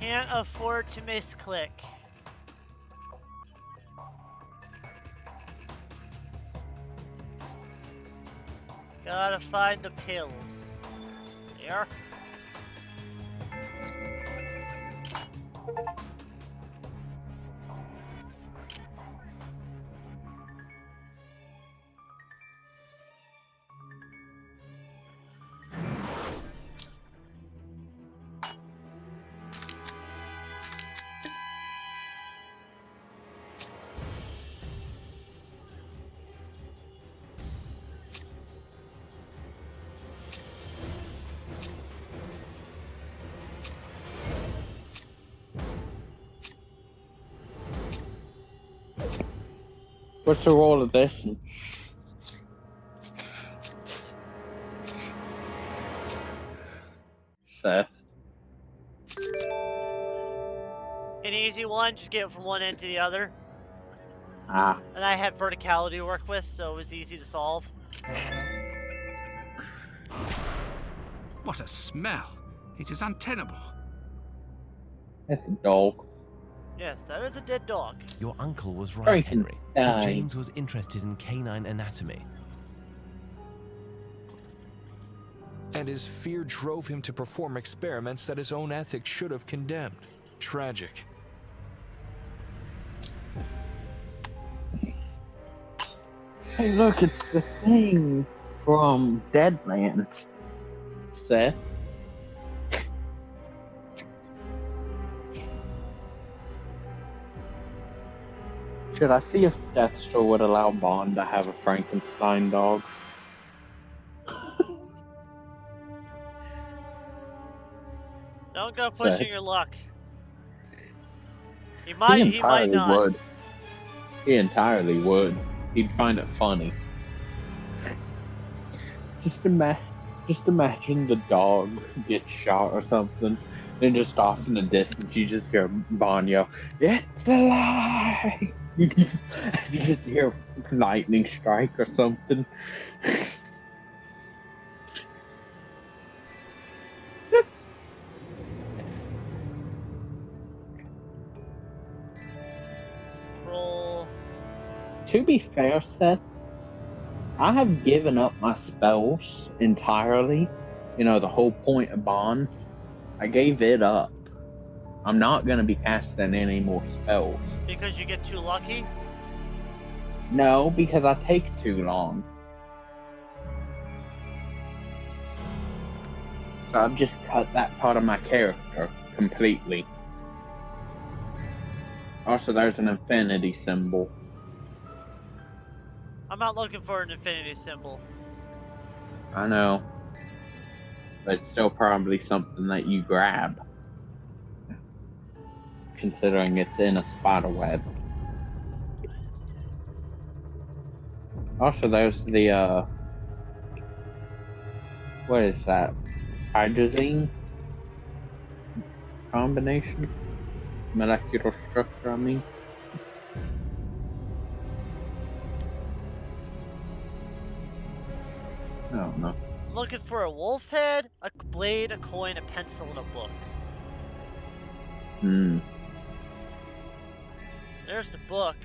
Can't afford to misclick. Gotta find the pills. There. What's the role of this one? Seth. An easy one, just get it from one end to the other. Ah. And I had verticality to work with, so it was easy to solve. What a smell! It is untenable. That's a dog. Yes, that is a dead dog. Your uncle was right, Henry. Sir Frankenstein. James was interested in canine anatomy. And his fear drove him to perform experiments that his own ethics should have condemned. Tragic. Hey, look, it's the thing from Deadlands. Seth. Should I see if Deathstar would allow Bond to have a Frankenstein dog? Don't go pushing Seth. your luck. He might not. Would. He entirely would. He'd find it funny. Just imagine the dog gets shot or something, and just off in the distance you just hear Bond yell, "It's alive!" You just hear lightning strike or something. Roll. To be fair, Seth, I have given up my spells entirely. You know, the whole point of Bond. I gave it up. I'm not going to be casting any more spells. Because you get too lucky? No, because I take too long. So I've just cut that part of my character completely. Also, there's an infinity symbol. I'm not looking for an infinity symbol. I know. But it's still probably something that you grab. Considering it's in a spider web. Also, there's the, what is that? Hydrazine? Combination? Molecular structure, I mean. I don't know. I'm looking for a wolf head, a blade, a coin, a pencil, and a book. There's the book.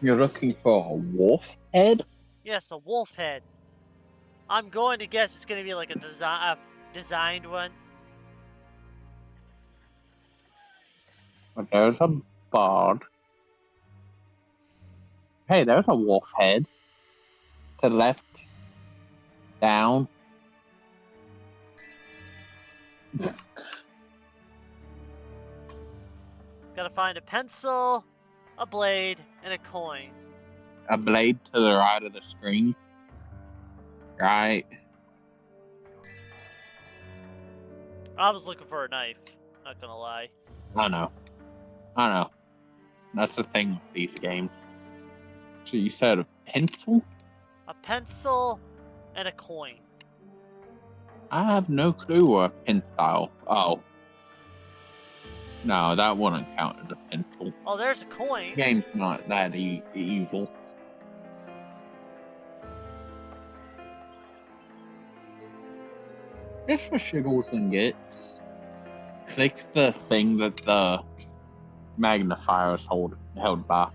You're looking for a wolf head? Yes, a wolf head. I'm going to guess it's going to be like a designed one. But there's a bard. Hey, there's a wolf head. To the left. Down. Gotta find a pencil, a blade, and a coin. A blade to the right of the screen. Right. I was looking for a knife, not gonna lie. I know. That's the thing with these games. So you said a pencil? A pencil and a coin. I have no clue what a pencil. Oh. No, that wouldn't count as a pencil. Oh, there's a coin. The game's not that evil. Just for shiggles and gets. Click the thing that the magnifier is held by.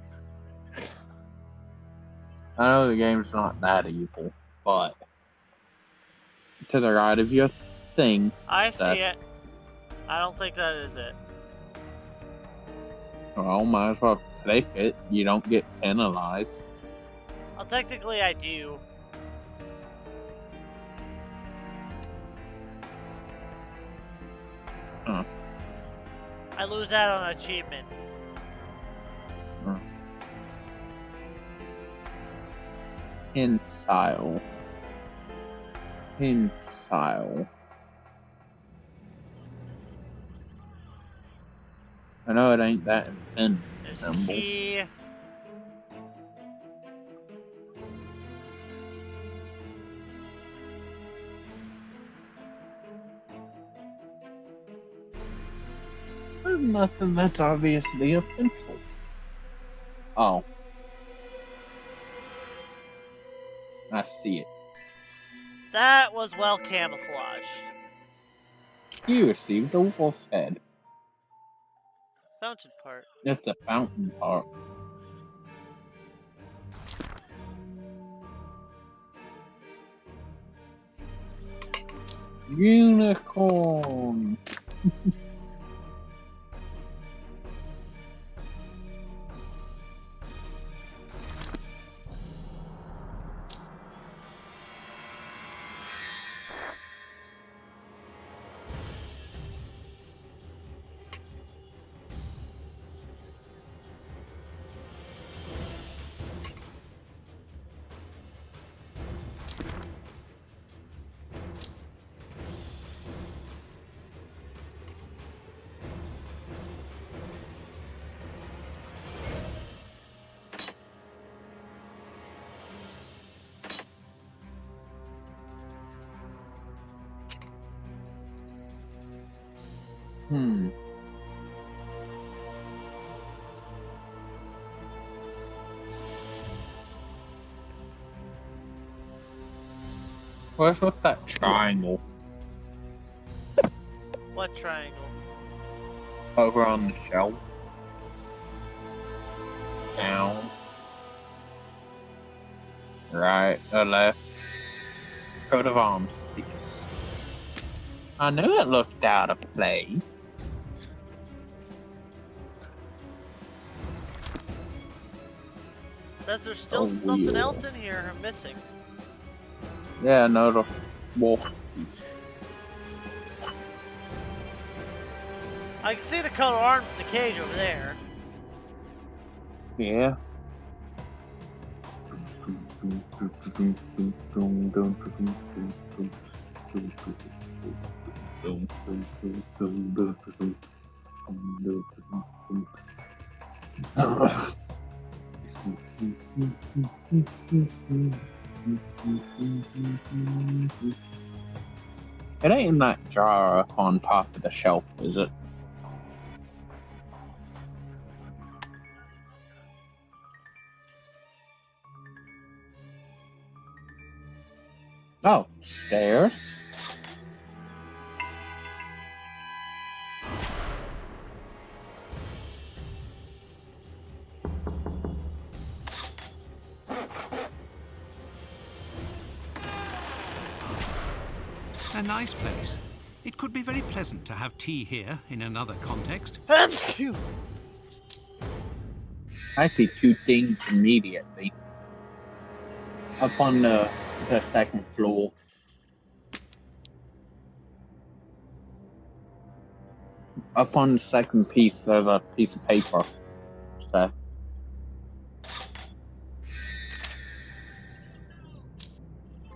I know the game's not that evil, but to the right of your thing. I see it. I don't think that is it. Well, might as well click it. You don't get penalized. Well, technically I do. Huh. I lose out on achievements. Pensile. Tensile. I know it ain't that infinity There's a symbol. key. There's nothing that's obviously a pencil. Oh. I see it. That was well camouflaged. You received a wolf's head. Fountain part. It's a fountain part. Unicorn! What's with that triangle What triangle? over on the shelf? Down. Right, or left. Coat of arms piece. I knew it looked out of place. Because there's still Oh, something yeah. else in here I'm missing. Yeah, no, the wolf piece. I can see the coat of arms in the cage over there. Yeah. It ain't in that jar up on top of the shelf, is it? Oh, stairs? A nice place. It could be very pleasant to have tea here in another context. Phew. I see two things immediately. Up on the second floor. Up on the second piece, there's a piece of paper. So.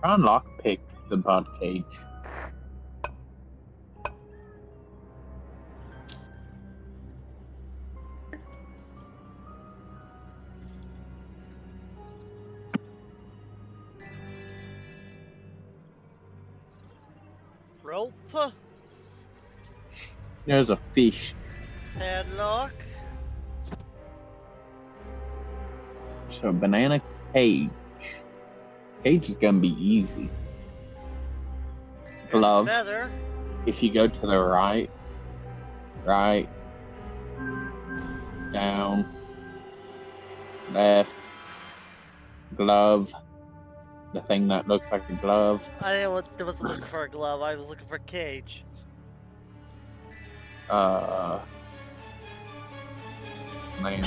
Try and lockpick the bird cage. Rope. There's a fish. Padlock. So banana cage. Cage is gonna be easy. Glove. Feather. If you go to the right, down, left, glove. The thing that looks like a glove. I wasn't looking for a glove. I was looking for a cage. Man.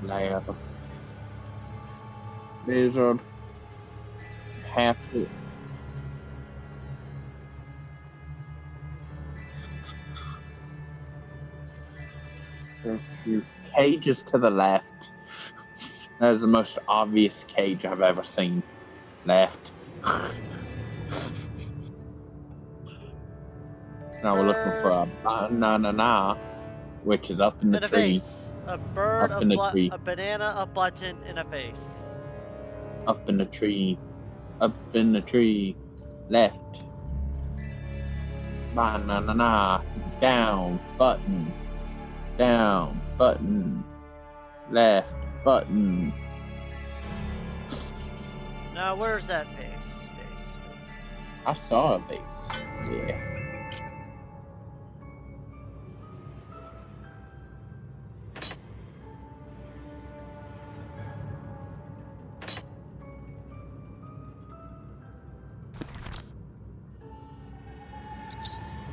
Lab. Lizard. Have to. Your cage is to the left. That is the most obvious cage I've ever seen. Left. Now we're looking for a banana, which is up in the In a tree. vase. A bird, Up in the tree. a banana, a button, in a vase. Up in the tree. Up in the tree. Left. Banana. Down. Button. Down. Button. Left. Button. Now, where's that vase? I saw a vase. Yeah.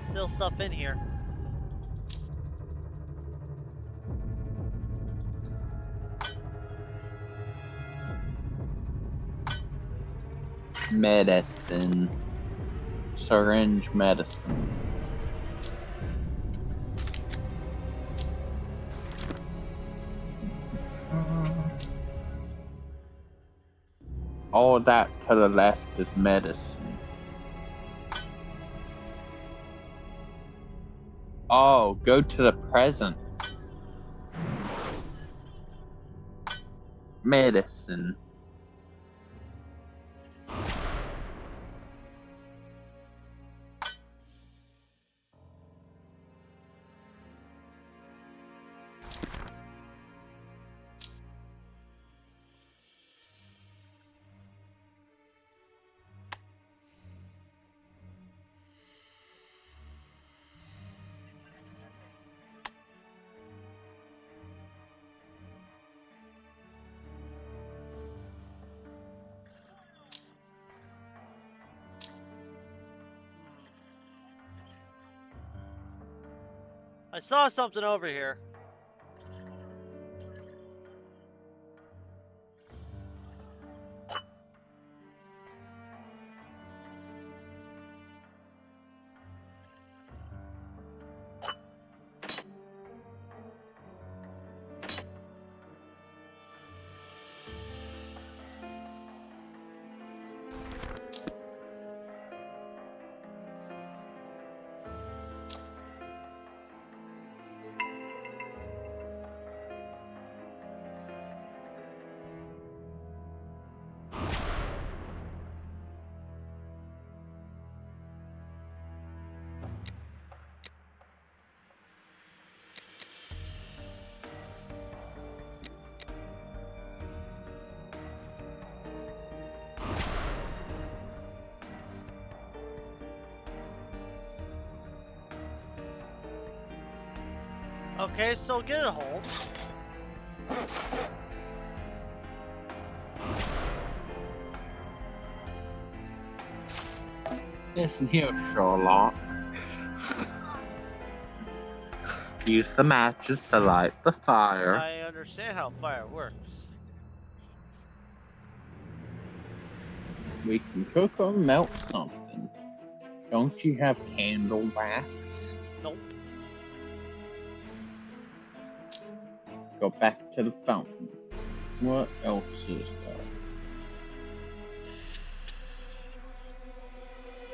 Still stuff in here. Medicine. Syringe medicine. All that to the left is medicine. Oh, go to the present. Medicine. I saw something over here. Okay, so get it, Holmes. Listen here, Sherlock. Use the matches to light the fire. I understand how fire works. We can cook or melt something. Don't you have candle wax? Nope. Go back to the fountain. What else is there?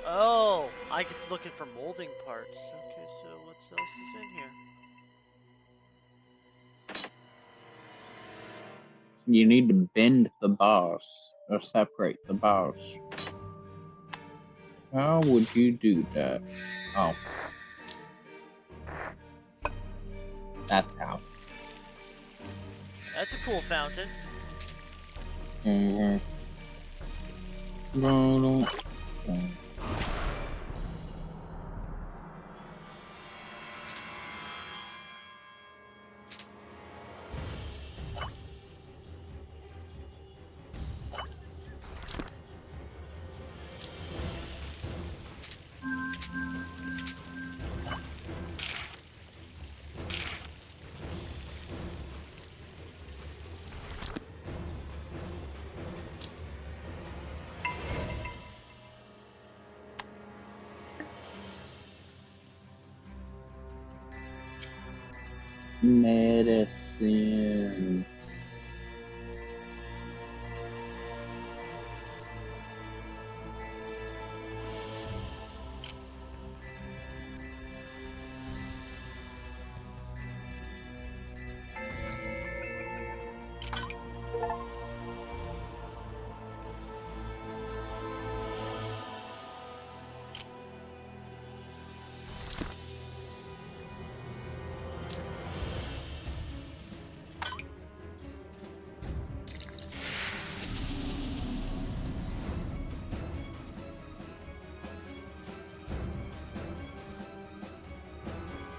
Oh, I could looking for molding parts. Okay, so what else is in here? You need to bend the bars or separate the bars. How would you do that? Oh. That's how. That's a cool fountain. Mm-hmm. Medicine.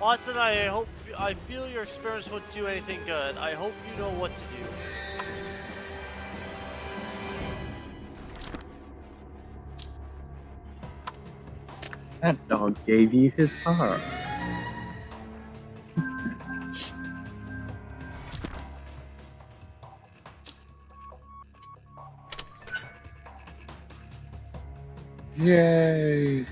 Watson, I feel your experiments won't do anything good. I hope you know what to do. That dog gave you his heart. Yay!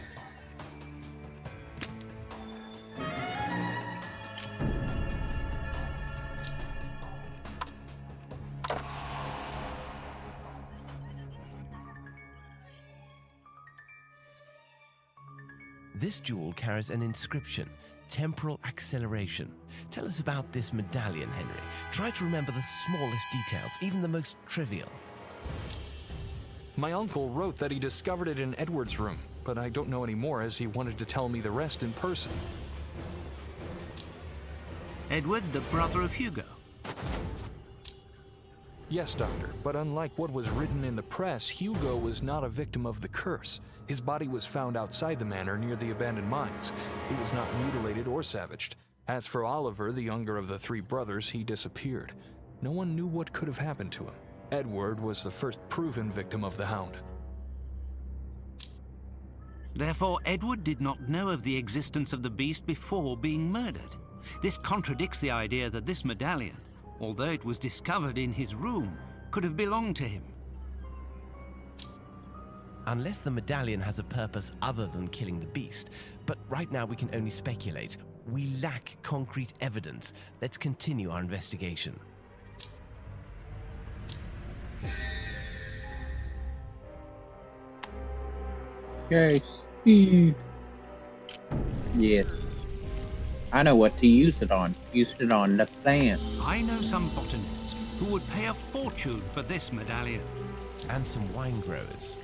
This jewel carries an inscription, temporal acceleration. Tell us about this medallion, Henry. Try to remember the smallest details, even the most trivial. My uncle wrote that he discovered it in Edward's room, but I don't know any more as he wanted to tell me the rest in person. Edward, the brother of Hugo. Yes, Doctor, but unlike what was written in the press, Hugo was not a victim of the curse. His body was found outside the manor near the abandoned mines. He was not mutilated or savaged. As for Oliver, the younger of the three brothers, he disappeared. No one knew what could have happened to him. Edward was the first proven victim of the Hound. Therefore, Edward did not know of the existence of the beast before being murdered. This contradicts the idea that this medallion, although it was discovered in his room, could have belonged to him. Unless the medallion has a purpose other than killing the beast. But right now we can only speculate. We lack concrete evidence. Let's continue our investigation. Yay, speed! Yes. I know what to use it on. Use it on the plant. I know some botanists who would pay a fortune for this medallion. And some wine growers.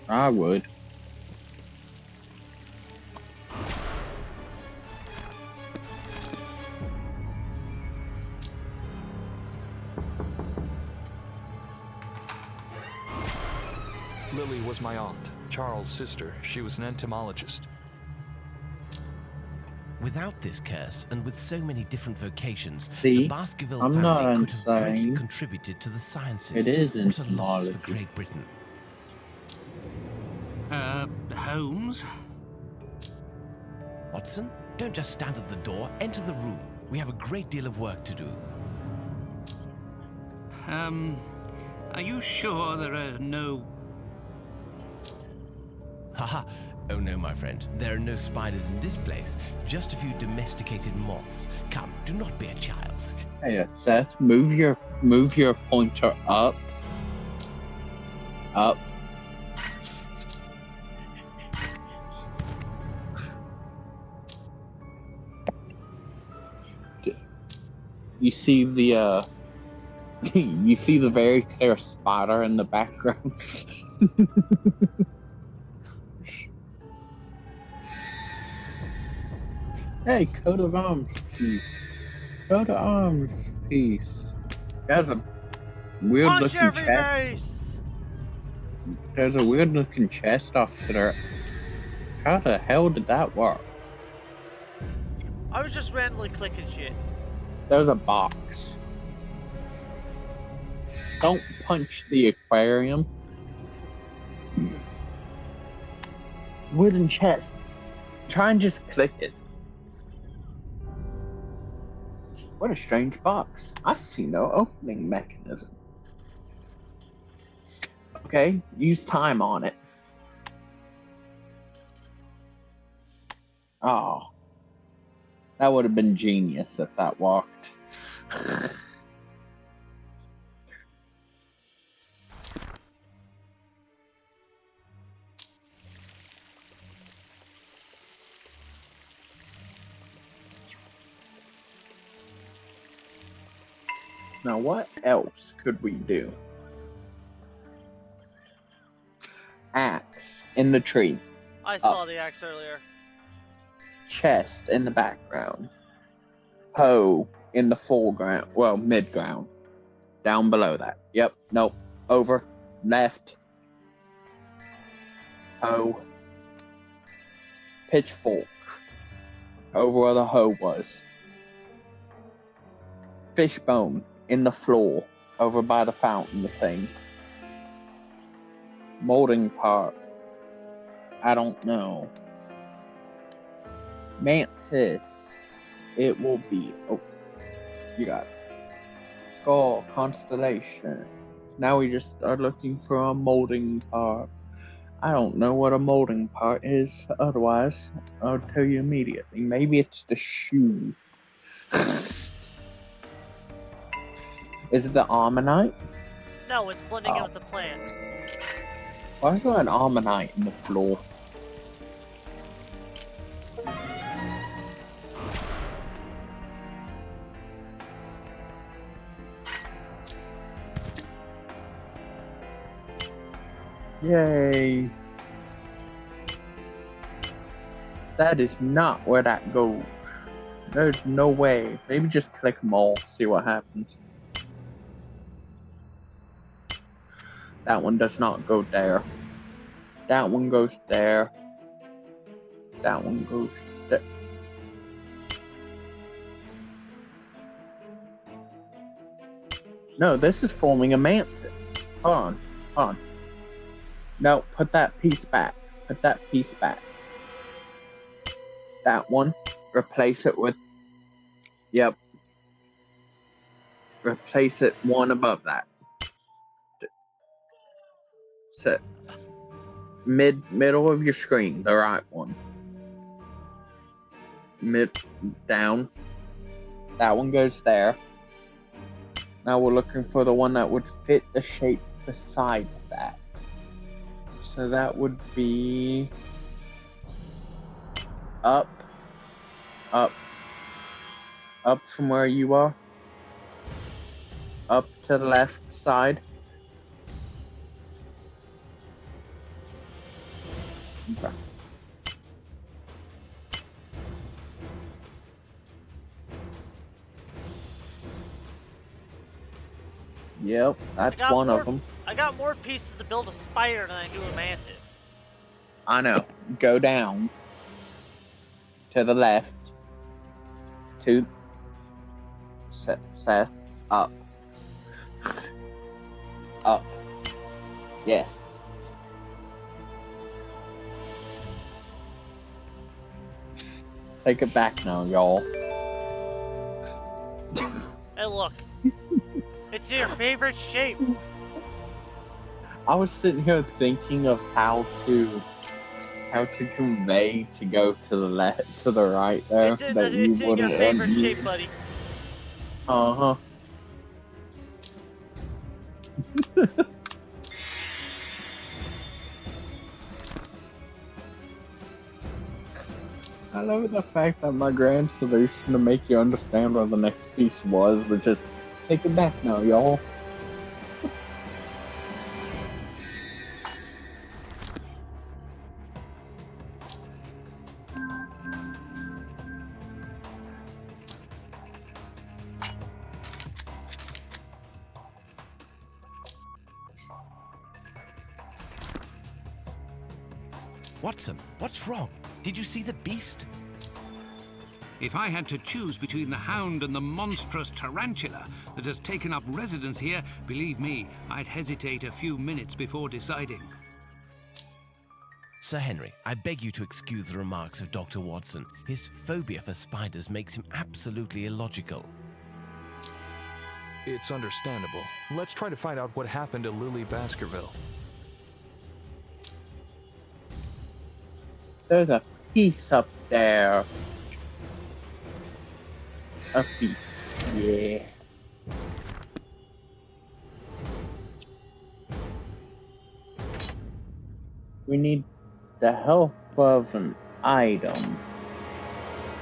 I would. Lily was my aunt, Charles' sister. She was an entomologist. Without this curse, and with so many different vocations, See? the Baskerville I'm not family could have greatly insane. contributed to the sciences. It is What a loss for entomology. Great Britain. Holmes? Watson, don't just stand at the door. Enter the room. We have a great deal of work to do. Are you sure there are no... Haha. Oh no, my friend. There are no spiders in this place. Just a few domesticated moths. Come, do not be a child. Hey, Seth, move your pointer up. Up. You see the you see the very clear spider in the background. Hey, coat of arms piece. Coat of arms piece. There's a weird Punch looking every chest. face! There's a weird looking chest off to there. How the hell did that work? I was just randomly clicking shit. There's a box. Don't punch the aquarium. Wooden chest. Try and just click it. What a strange box. I see no opening mechanism. Okay, use time on it. Oh. That would have been genius if that worked. Now, what else could we do? Axe in the tree. I saw the axe earlier. Chest in the background. Hoe in the foreground. Well, midground. Down below that. Yep. Nope. Over. Left. hoe. Pitchfork. Over where the hoe was. Fishbone in the floor. Over by the fountain, the thing. Molding part. I don't know. Mantis. It will be. Oh, you got it. Skull, constellation. Now we just are looking for a molding part. I don't know what a molding part is. Otherwise, I'll tell you immediately. Maybe it's the shoe. Is it the ammonite? No, it's blending in with the plant. Why is there an ammonite in the floor? Yay! That is not where that goes. There's no way. Maybe just click them all, see what happens. That one does not go there. That one goes there. That one goes there. No, this is forming a mantis. Hold on, hold on. No, put that piece back. Put that piece back. That one. Replace it with... Yep. Replace it one above that. Sit. Middle of your screen, the right one. Down. That one goes there. Now we're looking for the one that would fit the shape beside that. So that would be up from where you are, up to the left side. Okay. Yep, that's one of them. I got more pieces to build a spider than I do a mantis. I know. Go down to the left. To Seth, up. Up. Yes. Take it back now, y'all. Hey, look. It's your favorite shape. I was sitting here thinking of how to convey to go to the left, to the right there. It's in your favorite shape, buddy. Uh-huh. I love the fact that my grand solution to make you understand where the next piece was just take it back now, y'all. Watson, what's wrong? Did you see the beast? If I had to choose between the hound and the monstrous tarantula that has taken up residence here, believe me, I'd hesitate a few minutes before deciding. Sir Henry, I beg you to excuse the remarks of Dr. Watson. His phobia for spiders makes him absolutely illogical. It's understandable. Let's try to find out what happened to Lily Baskerville. There's a piece up there. A piece. Yeah. We need the help of an item.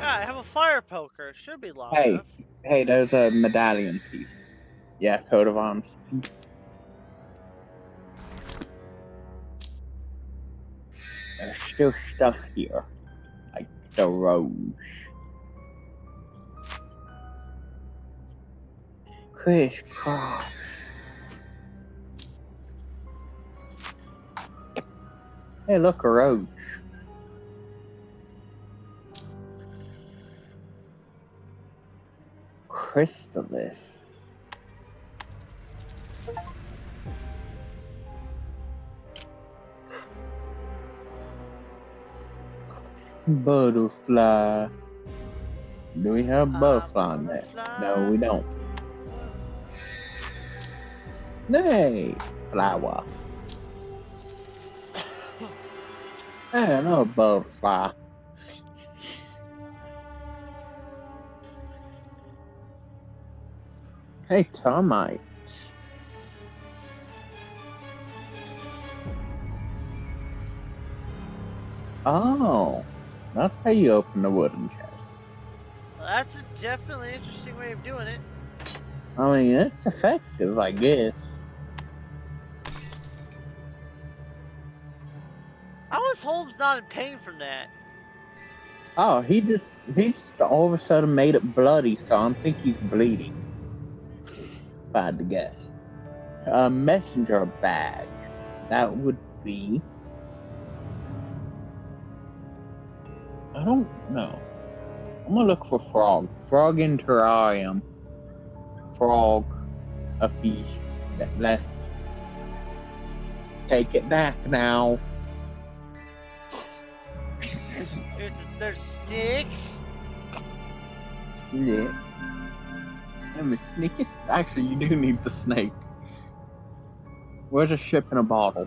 Yeah, I have a fire poker. It should be long enough. Hey, there's a medallion piece. Yeah, coat of arms piece. There's still stuff here, like the rose. Crisscross. Hey, look, a roach. Chrysalis. Butterfly. Do we have a butterfly in there? No, we don't. Hey, flower. Hey, another butterfly. Hey, termite. Oh, that's how you open the wooden chest. Well, that's a definitely interesting way of doing it. I mean, it's effective, I guess. How is Holmes not in pain from that? Oh, he just all of a sudden made it bloody, so I think he's bleeding. If I had to guess. A messenger bag. That would be. I don't know. I'm gonna look for frog. Frog in terrarium. Frog. A piece. That left. Take it back now. There's snake. Yeah. And the snake is, actually, you do need the snake. Where's a ship in a bottle?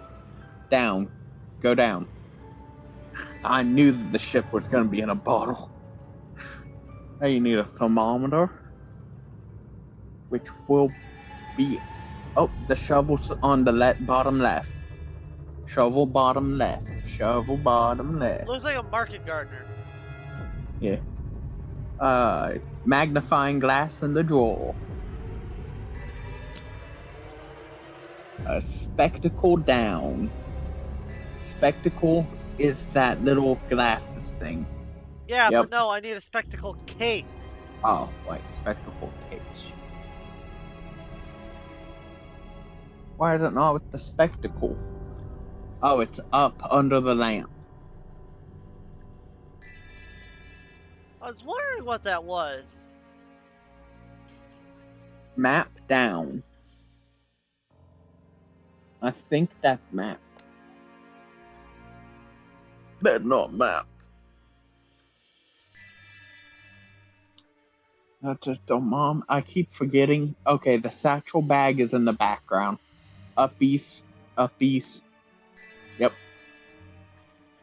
Down. Go down. I knew that the ship was going to be in a bottle. Now you need a thermometer. Which will be... Oh, the shovel's on the bottom left. Shovel bottom left. Shovel bottom left. Looks like a market gardener. Yeah. Magnifying glass in the drawer. A spectacle down. Spectacle is that little glasses thing. Yeah, Yep. but no, I need a spectacle case. Oh, wait, spectacle case. Why is it not with the spectacle? Oh, it's up under the lamp. I was wondering what that was. Map down. I think that's map. That's not map. That's just a mom. I keep forgetting. Okay, the satchel bag is in the background. Up east. Up east. Yep.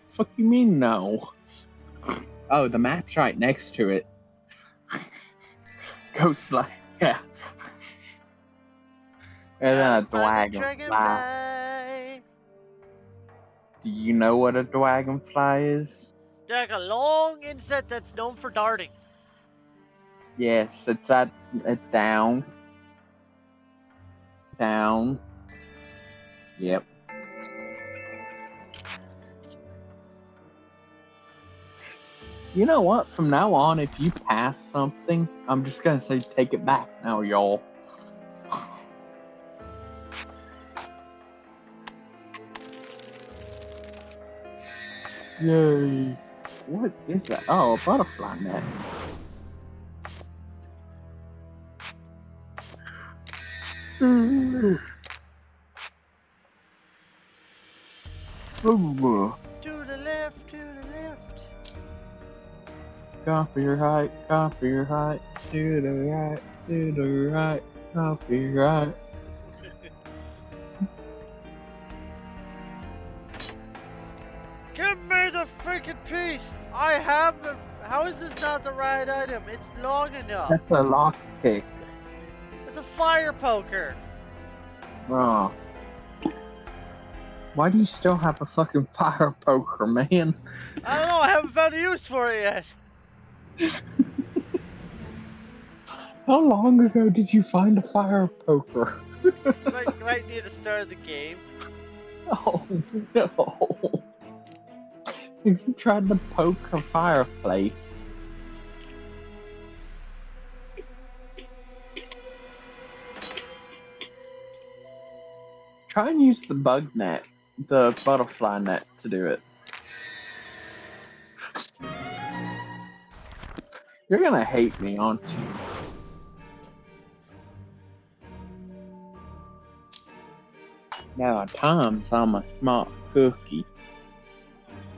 Fuck you mean no? Oh, the map's right next to it. Ghost light. Yeah. And then a dragonfly. Do you know what a dragonfly is? They're like a long insect that's known for darting. Yes, it's at down. Down. Yep. You know what? From now on, if you pass something, I'm just gonna say take it back now, y'all. Yay. What is that? Oh, a butterfly net. Ooh. Ooh. To the left, to the left. Copyright, copyright, to the right, to the right, copyright. Give me the freaking piece! I have it. How is this not the right item? It's long enough. That's a lock pick. It's a fire poker. Oh. Why do you still have a fucking fire poker, man? I don't know. I haven't found a use for it yet. How long ago did you find a fire poker? Right near the start of the game. Oh no. If you tried to poke a fireplace. Try and use the bug net. the butterfly net to do it. You're gonna hate me, aren't you? Now, at times I'm a smart cookie.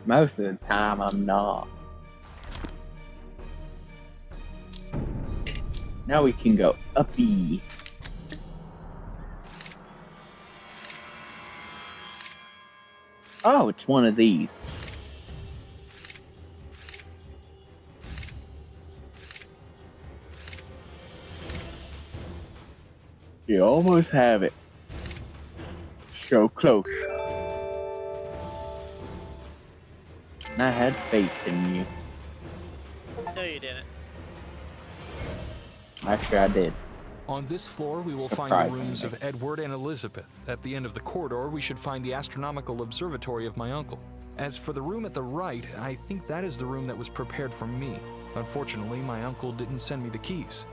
Most of the time I'm not. Now we can go uppy. Oh, it's one of these. You almost have it. So close. And I had faith in you. No, you didn't. Actually, I did. On this floor, we will find the rooms of Edward and Elizabeth. At the end of the corridor, we should find the astronomical observatory of my uncle. As for the room at the right, I think that is the room that was prepared for me. Unfortunately, my uncle didn't send me the keys.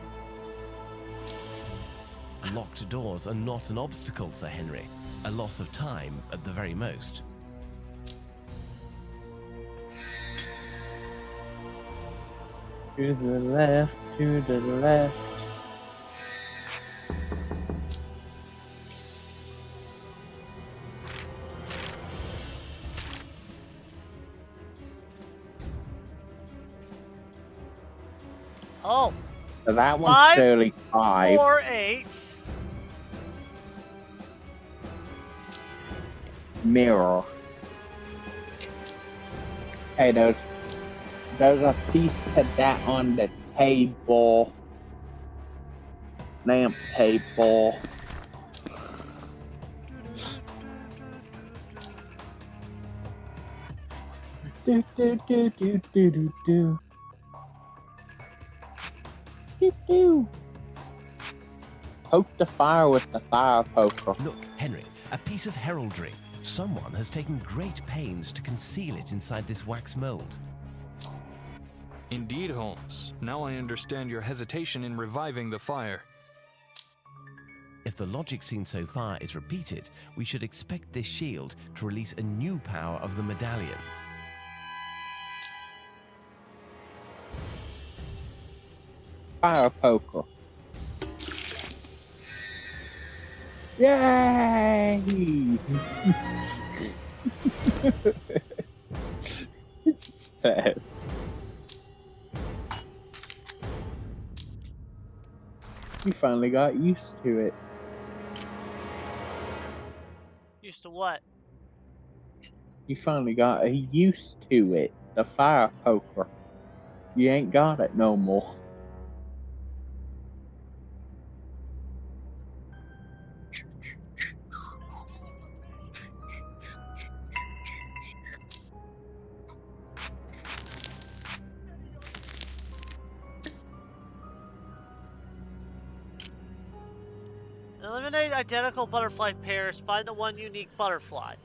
Locked doors are not an obstacle, Sir Henry. A loss of time at the very most. To the left, to the left. Oh, So that one's 5, surely 5. 4, 8. Mirror. Hey, there's a piece to that on the table. Lamp table. Do do do do do do do. Do do. Poke the fire with the fire poker. Look, Henry, a piece of heraldry. Someone has taken great pains to conceal it inside this wax mold. Indeed, Holmes. Now I understand your hesitation in reviving the fire. If the logic seen so far is repeated, we should expect this shield to release a new power of the medallion. Fire poker. Yay! Sad. You finally got used to it. Used to what? You finally got used to it. The fire poker. You ain't got it no more. Eliminate identical butterfly pairs. Find the one unique butterfly.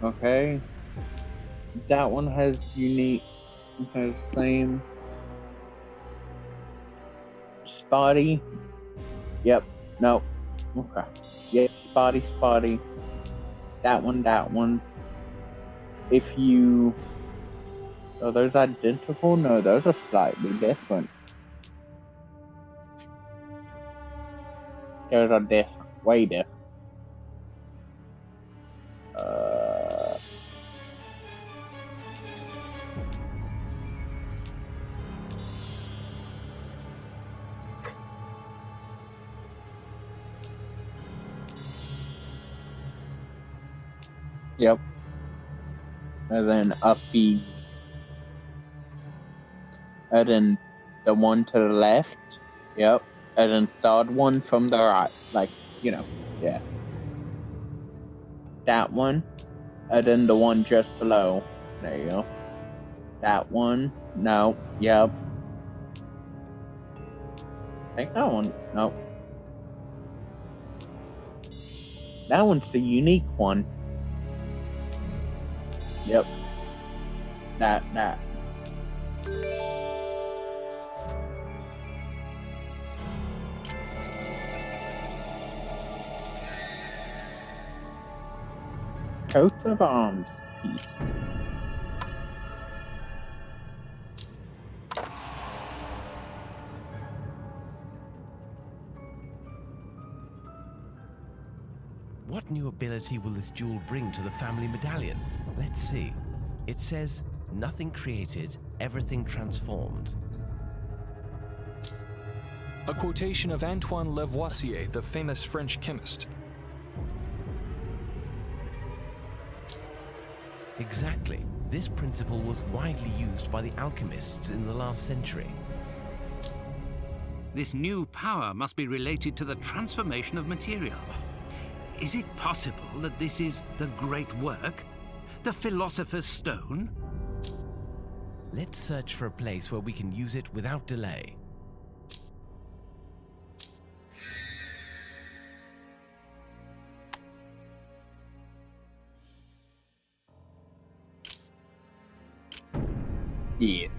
Okay. That one has unique, has same spotty. Yep. Nope. Okay. Yep. Spotty. That one. If you, oh, those identical? No, those are slightly different. Those are different. Way different. Yep. And then uppy. And then the one to the left. Yep. And then third one from the right. Like, yeah. That one. And then the one just below. There you go. That one. No. Yep. I think that one. Nope. That one's the unique one. Yep. That. Coat of arms piece. What new ability will this jewel bring to the family medallion? Let's see. It says, nothing created, everything transformed. A quotation of Antoine Lavoisier, the famous French chemist. Exactly. This principle was widely used by the alchemists in the last century. This new power must be related to the transformation of material. Is it possible that this is the great work? The Philosopher's Stone? Let's search for a place where we can use it without delay. Yes.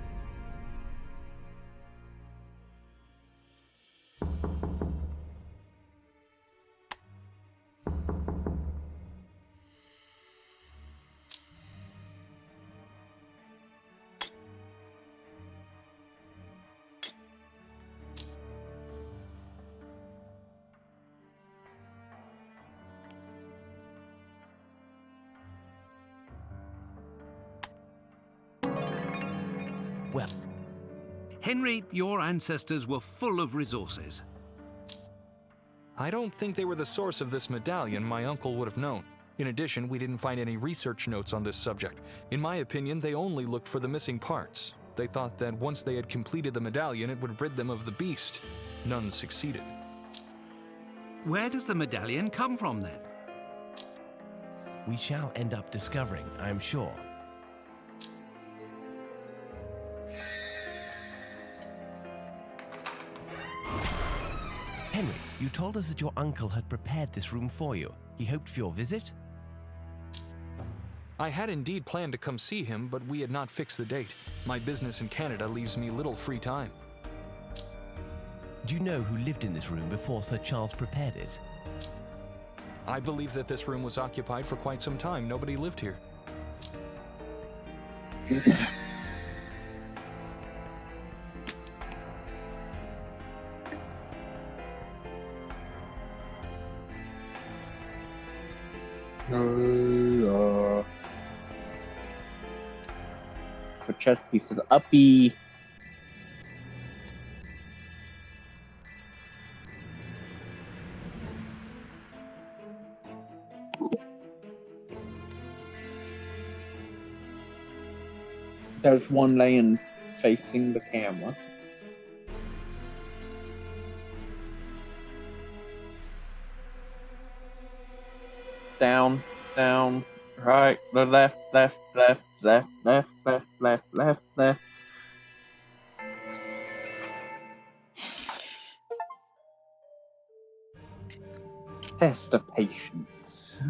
Well, Henry, your ancestors were full of resources. I don't think they were the source of this medallion. My uncle would have known. In addition, we didn't find any research notes on this subject. In my opinion, they only looked for the missing parts. They thought that once they had completed the medallion, it would rid them of the beast. None succeeded. Where does the medallion come from, then? we shall end up discovering, I am sure. Henry, you told us that your uncle had prepared this room for you. He hoped for your visit? I had indeed planned to come see him, but we had not fixed the date. My business in Canada leaves me little free time. Do you know who lived in this room before Sir Charles prepared it? I believe that this room was occupied for quite some time. Nobody lived here. The chess pieces uppy. There's one laying facing the camera. Down, down, right, the left, left, left, left, left, left, left, left, left. Test of patience.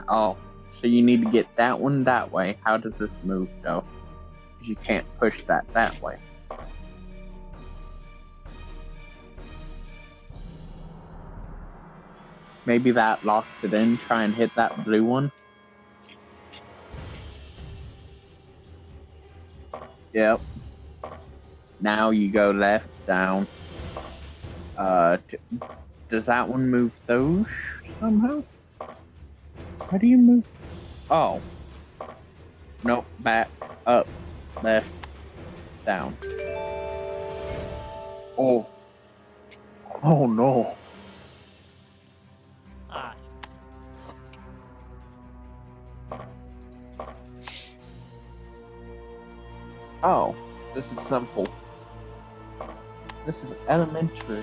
Oh, so you need to get that one that way. How does this move, though? Because you can't push that way. Maybe that locks it in. Try and hit that blue one. Yep. Now you go left, down. Does that one move those somehow? How do you move? Oh. Nope. Back, up, left, down. Oh. Oh no. Ah. Oh. This is simple. This is elementary.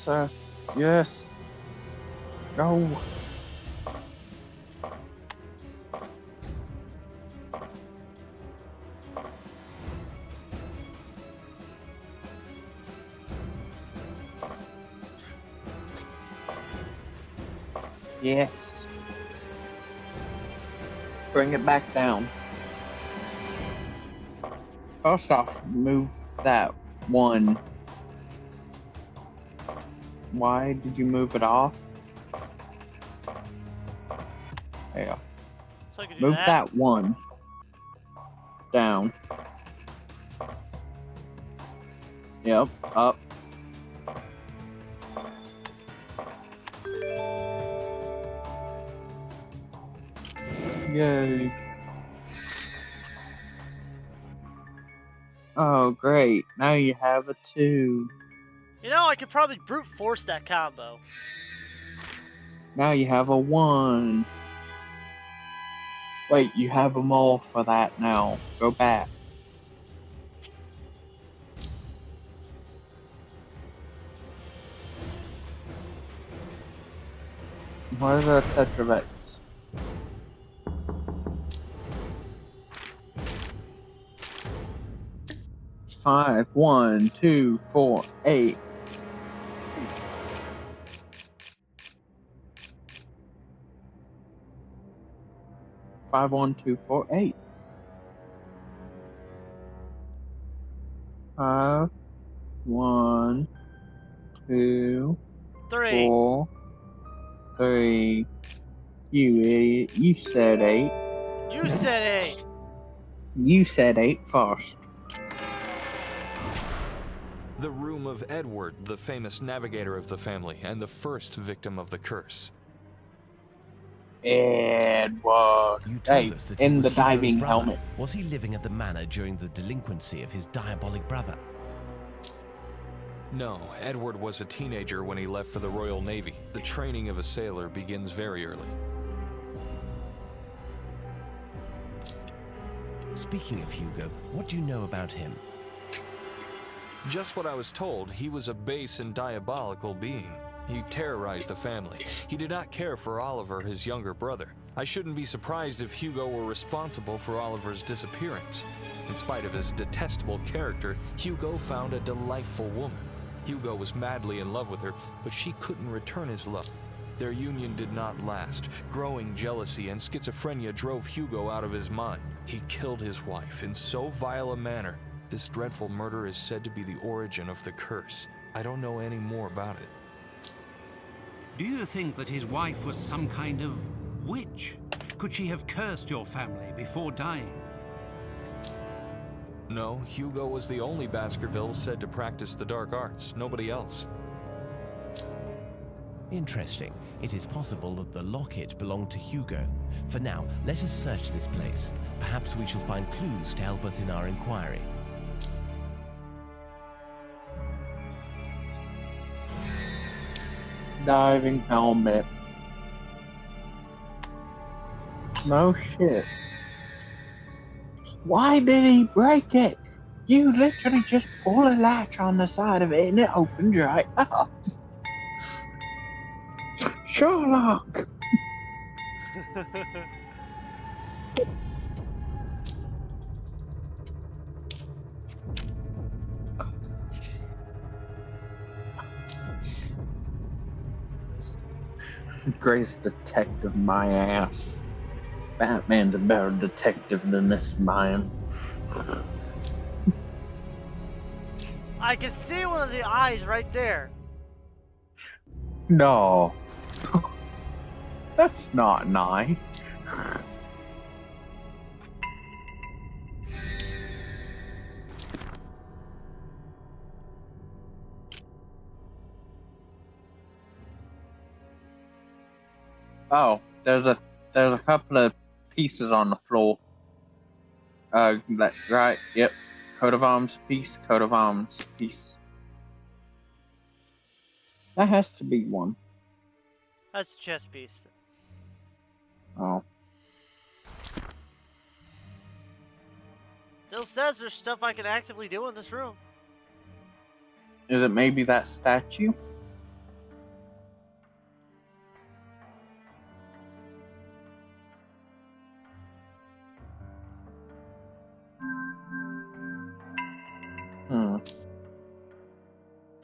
Sir, yes. No. Yes. Bring it back down. First off, move that one. Why did you move it off? There you go. So I can do Move that. that one down. Yep, up. Yay. Oh, great. Now you have a 2. You know, I could probably brute force that combo. Now you have a 1. Wait, you have them all for that now. Go back. Where's our Tetravex? Five, 1, 2, 4, 8. Five, 1, 2, 4, 8. 5, 1, 2, 3. 4, 3. You idiot. You said 8. You said 8. You said 8 first. The room of Edward, the famous navigator of the family and the first victim of the curse. Edward. You told Hey, us that he in was the Hugo's diving brother. helmet. Was he living at the manor during the delinquency of his diabolic brother? No, Edward was a teenager when he left for the Royal Navy. The training of a sailor begins very early. Speaking of Hugo, what do you know about him? Just what I was told. He was a base and diabolical being. He terrorized the family. He did not care for Oliver, his younger brother. I shouldn't be surprised if Hugo were responsible for Oliver's disappearance. In spite of his detestable character, Hugo found a delightful woman. Hugo was madly in love with her, but she couldn't return his love. Their union did not last. Growing jealousy and schizophrenia drove Hugo out of his mind. He killed his wife in so vile a manner. This dreadful murder is said to be the origin of the curse. I don't know any more about it. Do you think that his wife was some kind of witch? Could she have cursed your family before dying? No, Hugo was the only Baskerville said to practice the dark arts. Nobody else. Interesting. It is possible that the locket belonged to Hugo. For now, let us search this place. Perhaps we shall find clues to help us in our inquiry. Diving helmet. No shit. Why did he break it? You literally just pull a latch on the side of it and it opens right up. Sherlock! Greatest detective, my ass. Batman's a better detective than this man. I can see one of the eyes right there. No. That's not an eye. Oh, there's a couple of pieces on the floor. That's right. Yep. Coat of arms piece. Coat of arms piece. That has to be one. That's a chess piece. Oh. Still says there's stuff I can actively do in this room. Is it maybe that statue?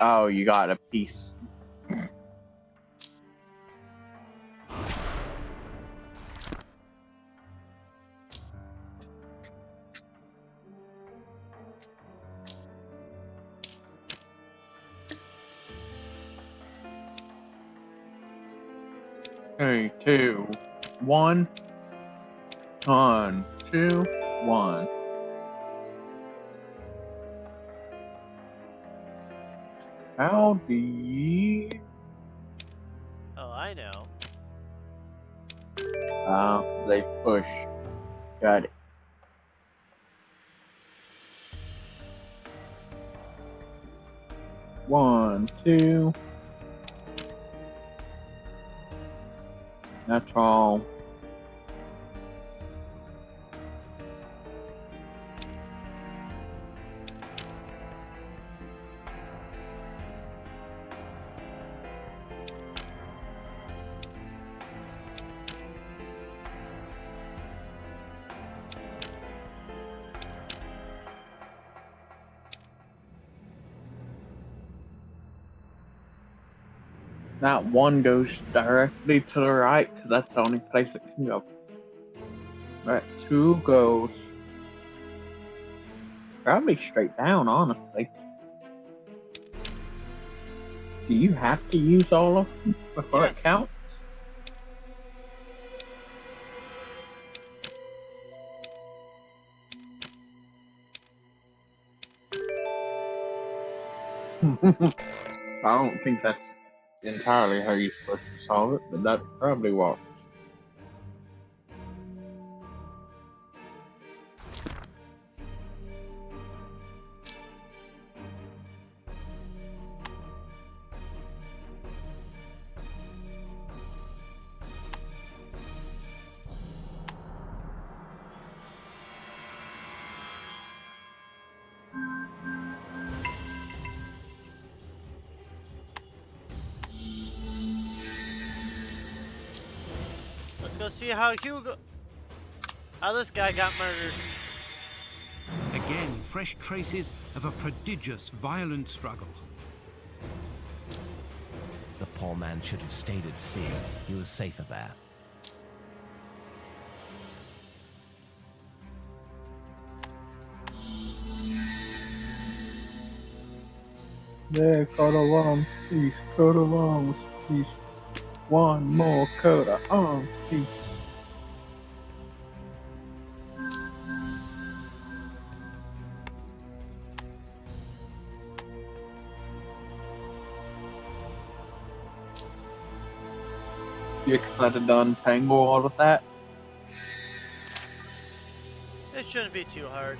Oh, you got a piece. 3, 2, 1. 1, 2, 1. How do you... Oh, I know. They push. Got it. One, two. That's all. That one goes directly to the right because that's the only place it can go. Right, 2 goes probably straight down, honestly. Do you have to use all of them before Yes. it counts? I don't think that's entirely how you're supposed to solve it, but that probably works. Let's go see how this guy got murdered. Again, fresh traces of a prodigious, violent struggle. The poor man should have stayed at sea. He was safer there. There, coat of arms, please. Coat of arms, please. One more coat of arms, please. You excited to untangle all of that? It shouldn't be too hard.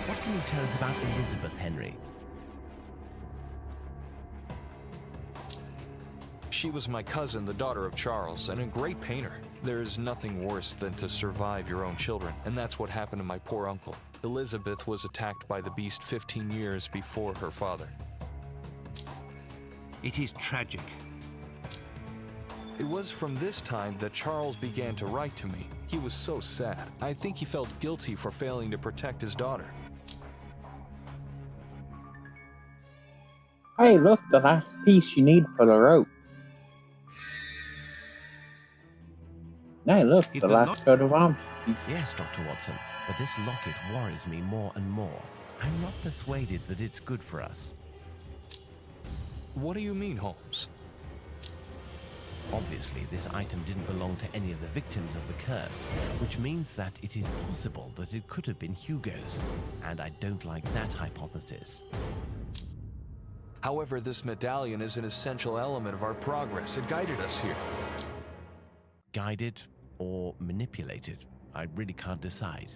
What can you tell us about Elizabeth, Henry? She was my cousin, the daughter of Charles, and a great painter. There is nothing worse than to survive your own children, and that's what happened to my poor uncle. Elizabeth was attacked by the beast 15 years before her father. It is tragic. It was from this time that Charles began to write to me. He was so sad. I think he felt guilty for failing to protect his daughter. Hey, look, the last piece you need for the rope. Hey, look, If the the last coat of arms piece. Yes, Dr. Watson, but this locket worries me more and more. I'm not persuaded that it's good for us. What do you mean, Holmes? Obviously, this item didn't belong to any of the victims of the curse, which means that it is possible that it could have been Hugo's, and I don't like that hypothesis. However, this medallion is an essential element of our progress. It guided us here. Guided or manipulated, I really can't decide.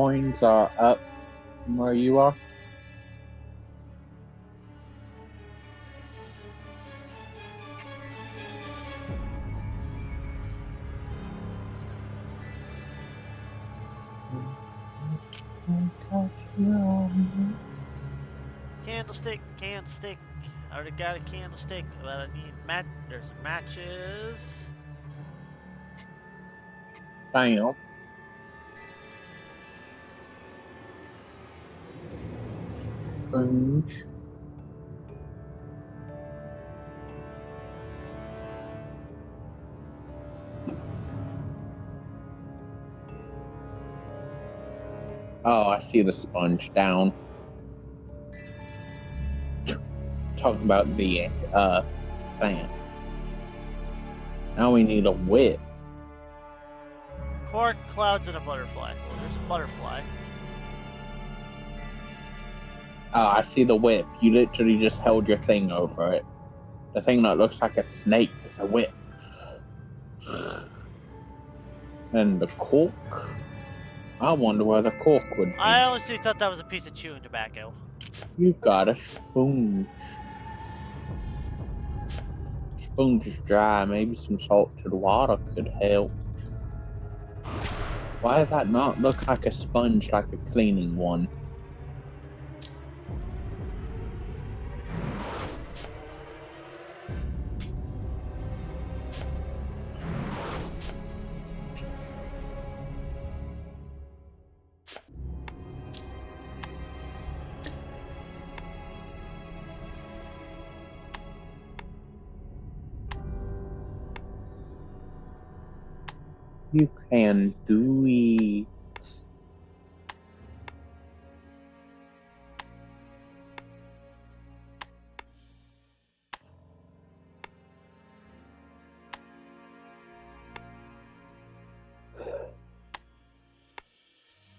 coins are up from where you are. Candlestick, candlestick. I already got a candlestick, but I need there's matches. Damn. Spoons. Oh, I see the sponge down. Talking about the fan. Now we need a whip. Cork, clouds, and a butterfly. Well, there's a butterfly. Oh, I see the whip. You literally just held your thing over it. The thing that looks like a snake is a whip. And the cork? I wonder where the cork would be. I honestly thought that was a piece of chewing tobacco. You got a spoon. Spoon's is dry. Maybe some salted water could help. Why does that not look like a sponge, like a cleaning one? You can do it.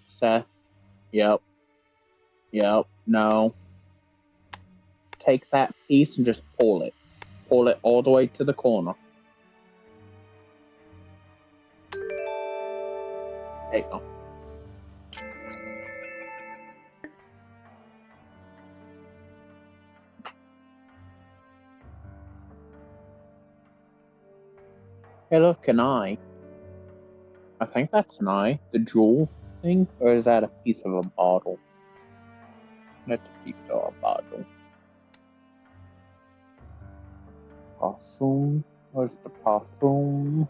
Seth? Yep. Yep. No. Take that piece and just pull it. Pull it all the way to the corner. There you go. Hey, look, an eye. I think that's an eye. The jewel thing? Or is that a piece of a bottle? That's a piece of a bottle. Parfum. Where's the parfum?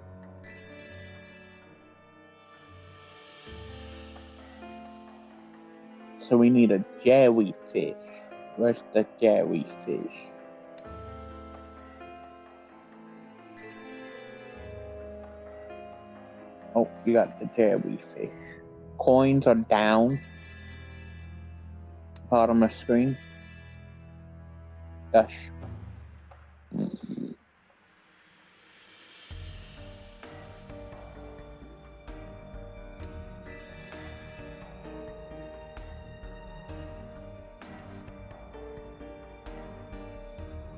So we need a jellyfish. Where's the jellyfish? Oh, you got the jellyfish. Coins are down. Bottom of the screen. Dash.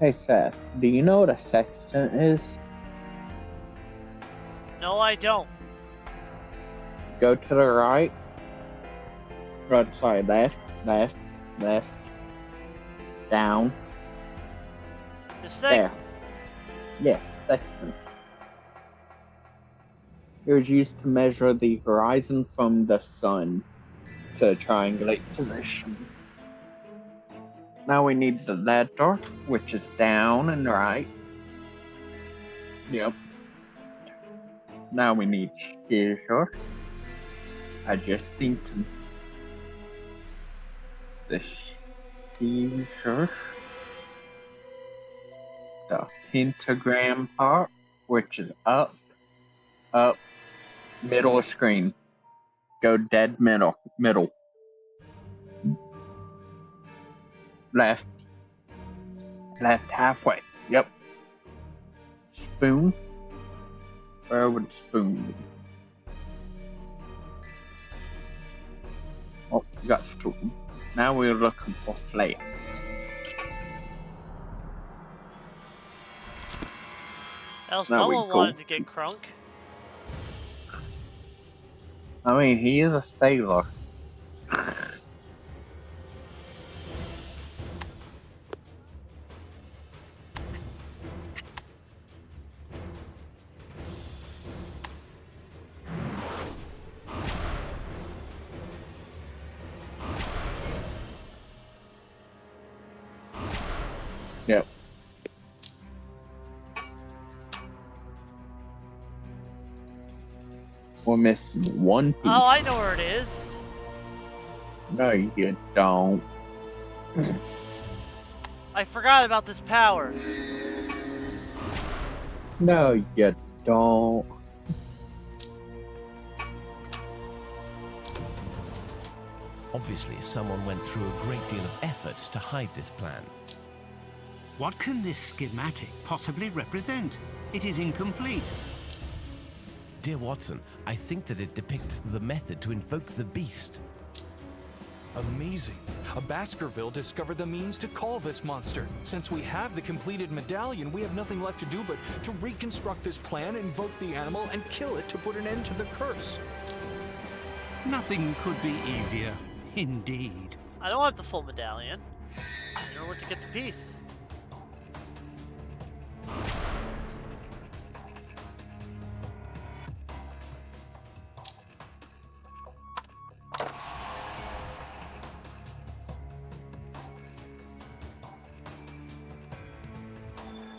Hey Seth, do you know what a sextant is? No, I don't. Go to the right. Right, sorry, left, left, left. Down. This thing? There. Yeah, sextant. It was used to measure the horizon from the sun to triangulate position. Now we need the ladder, which is down and right. Yep. Now we need scissors. I just seen the scissors. The pentagram part, which is up, up, middle of screen. Go dead middle. Left. Left halfway. Yep. Spoon. Where would spoon be? Oh, you got spoon. Now we're looking for flares. Hell, Now we someone go. wanted to get crunk. I mean, he is a sailor. Yep. We're missing one piece. Oh, I know where it is. No, you don't. I forgot about this power. No, you don't. Obviously, someone went through a great deal of effort to hide this plan. What can this schematic possibly represent? It is incomplete. Dear Watson, I think that it depicts the method to invoke the beast. Amazing. A Baskerville discovered the means to call this monster. Since we have the completed medallion, we have nothing left to do but to reconstruct this plan, invoke the animal, and kill it to put an end to the curse. Nothing could be easier. Indeed. I don't want the full medallion. I know where to get the piece.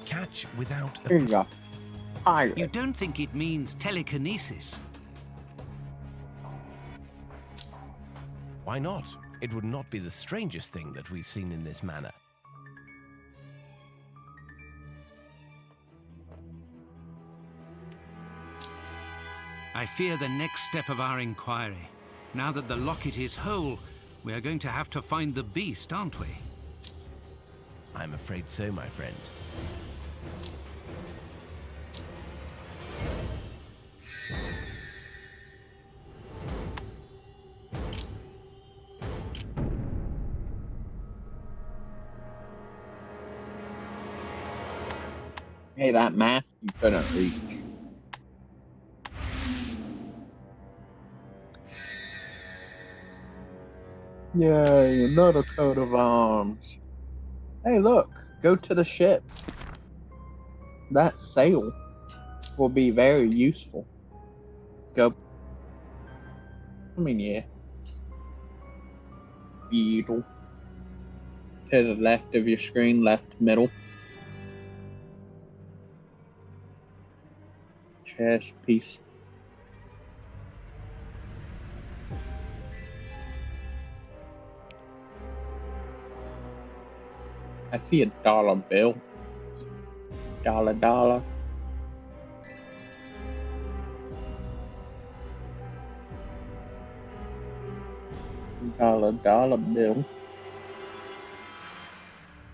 Catch without Here a... you go. Pirate. You don't think it means telekinesis? Why not? It would not be the strangest thing that we've seen in this manner. I fear the next step of our inquiry. Now that the locket is whole, we are going to have to find the beast, aren't we? I'm afraid so, my friend. Hey, that mask you couldn't reach. Yay, another coat of arms. Hey, look, go to the ship. That sail will be very useful. Go. I mean, yeah. Beetle. To the left of your screen, left middle. Chest piece. I see a dollar bill. Dollar, dollar. Dollar, dollar bill.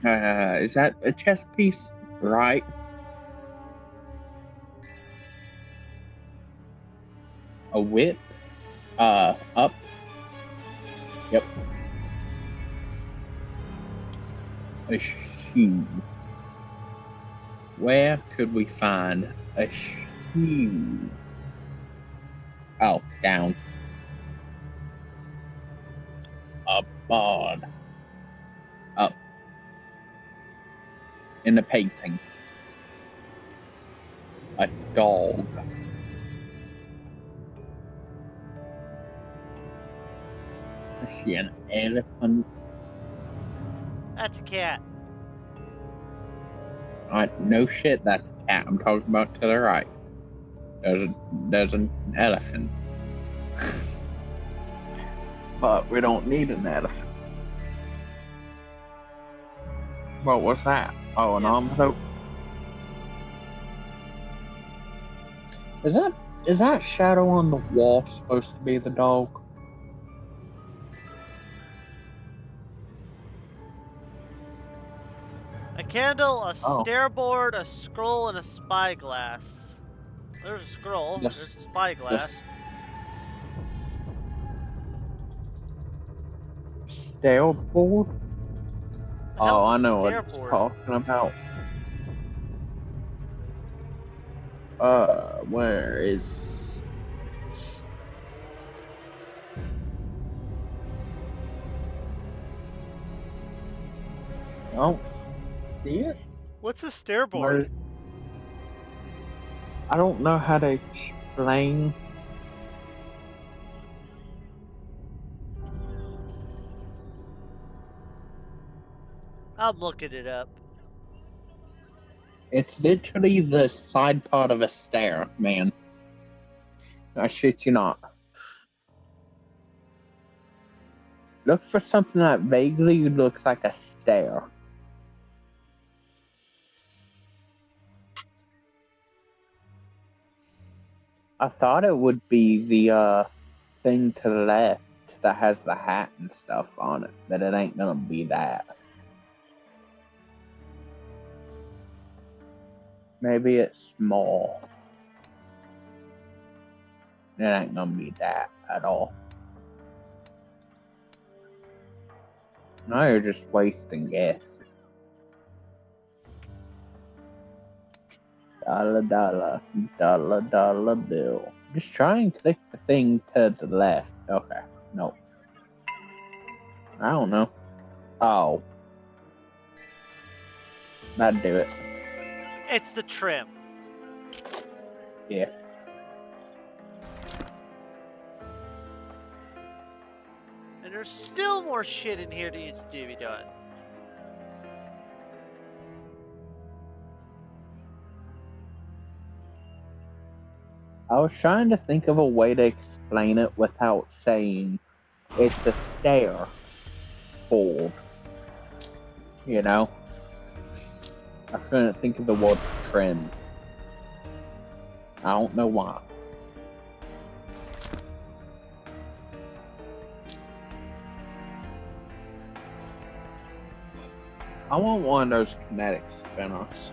Is that a chess piece? Right. A whip. Up. Yep. A shoe. Where could we find a shoe? Oh, down. A bod. Up. In the painting. A dog. I see an elephant. That's a cat. No shit, that's a cat. I'm talking about to the right. There's an elephant. But we don't need an elephant. What was that? Oh, an envelope. Is that shadow on the wall supposed to be the dog? A candle, a Oh. stairboard, a scroll, and a spyglass. There's a scroll. Yes. There's a spyglass. Stairboard? The hell's Oh, a I know what it's stairboard? talking about. Where is... Oh, see it? What's a stairboard? Where... I don't know how to explain. I'm looking it up. It's literally the side part of a stair, man. I shit you not. Look for something that vaguely looks like a stair. I thought it would be the thing to the left that has the hat and stuff on it, but it ain't gonna be that. Maybe it's small. It ain't gonna be that at all. Now you're just wasting gas. Dollar, dollar, dollar, dollar bill. Just try and click the thing to the left. Okay, no. I don't know. Oh. That'd do it. It's the trim. Yeah. And there's still more shit in here that needs to be done. I was trying to think of a way to explain it without saying it's a stair fold. You know? I couldn't think of the word trim. I don't know why. I want one of those kinetic spinners.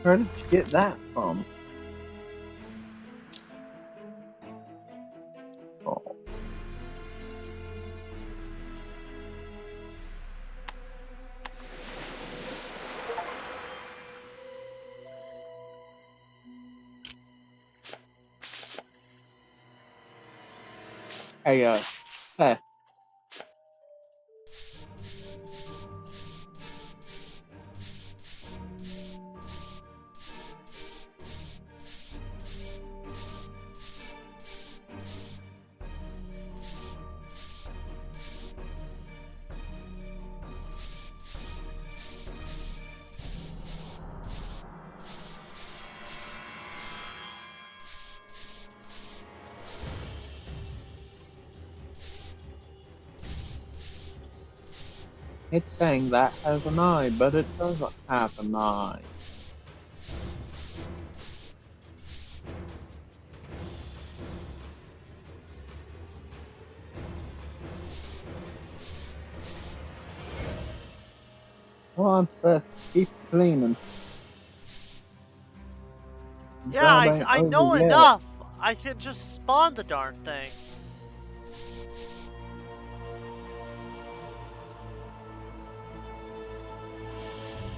Where did you get that from? Oh. Hey, Seth. It's saying that has an eye, but it doesn't have an eye. Come on, Seth. Keep cleaning. Yeah, Job ain't I know over yet. enough. I can just spawn the darn thing.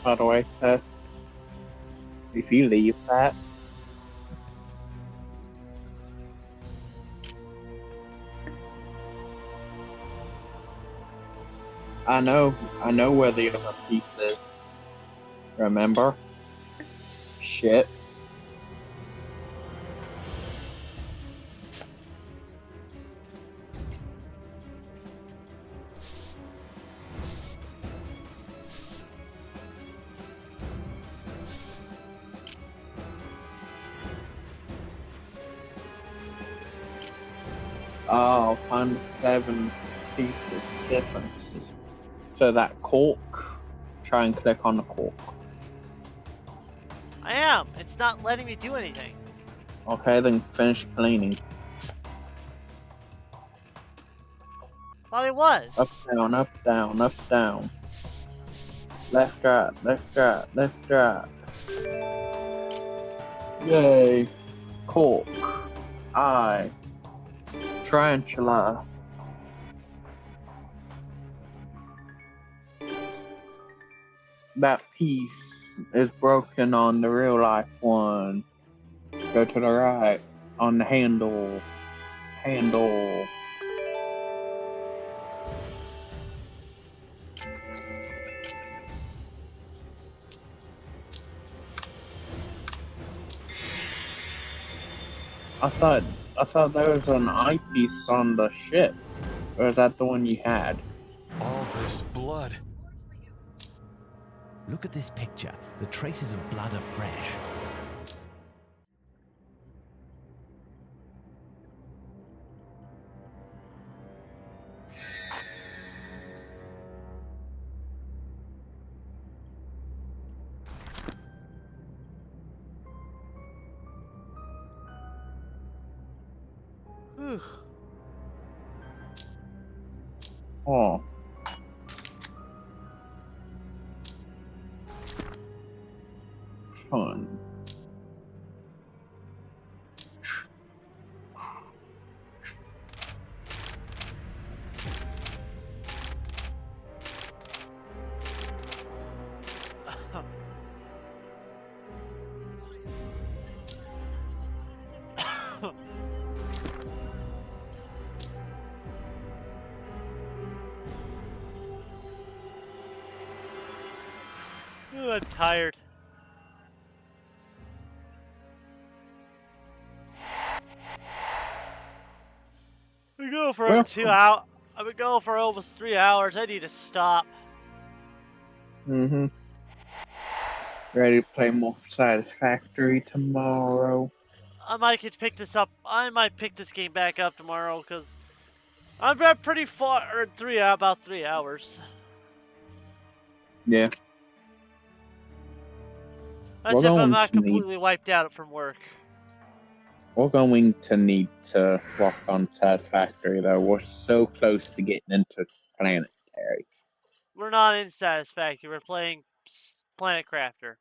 By the way, Seth, if you leave that, I know where the other piece is. Remember? Shit. Oh, find 7 pieces differences. So that cork, try and click on the cork. I am. It's not letting me do anything. Okay, then finish cleaning. Thought it was. Up, down, up, down, up, down. Left, right, left, right, left, right. Yay. Cork. Eye. Tarantula. That piece is broken on the real life one. Go to the right. On the handle. Handle. I thought there was an eyepiece on the ship. Or is that the one you had? All this blood. Look at this picture. The traces of blood are fresh. Oh. Fun. Ooh, I'm tired. We go for over 2 hours. I've been going for almost 3 hours. I need to stop. Mm-hmm. Ready to play more Satisfactory tomorrow? I might pick this up. I might pick this game back up tomorrow because I'm pretty far. About 3 hours. Yeah. That's if I'm not completely wiped out from work. We're going to need to work on Satisfactory, though. We're so close to getting into Planetary. We're not in Satisfactory. We're playing Planet Crafter.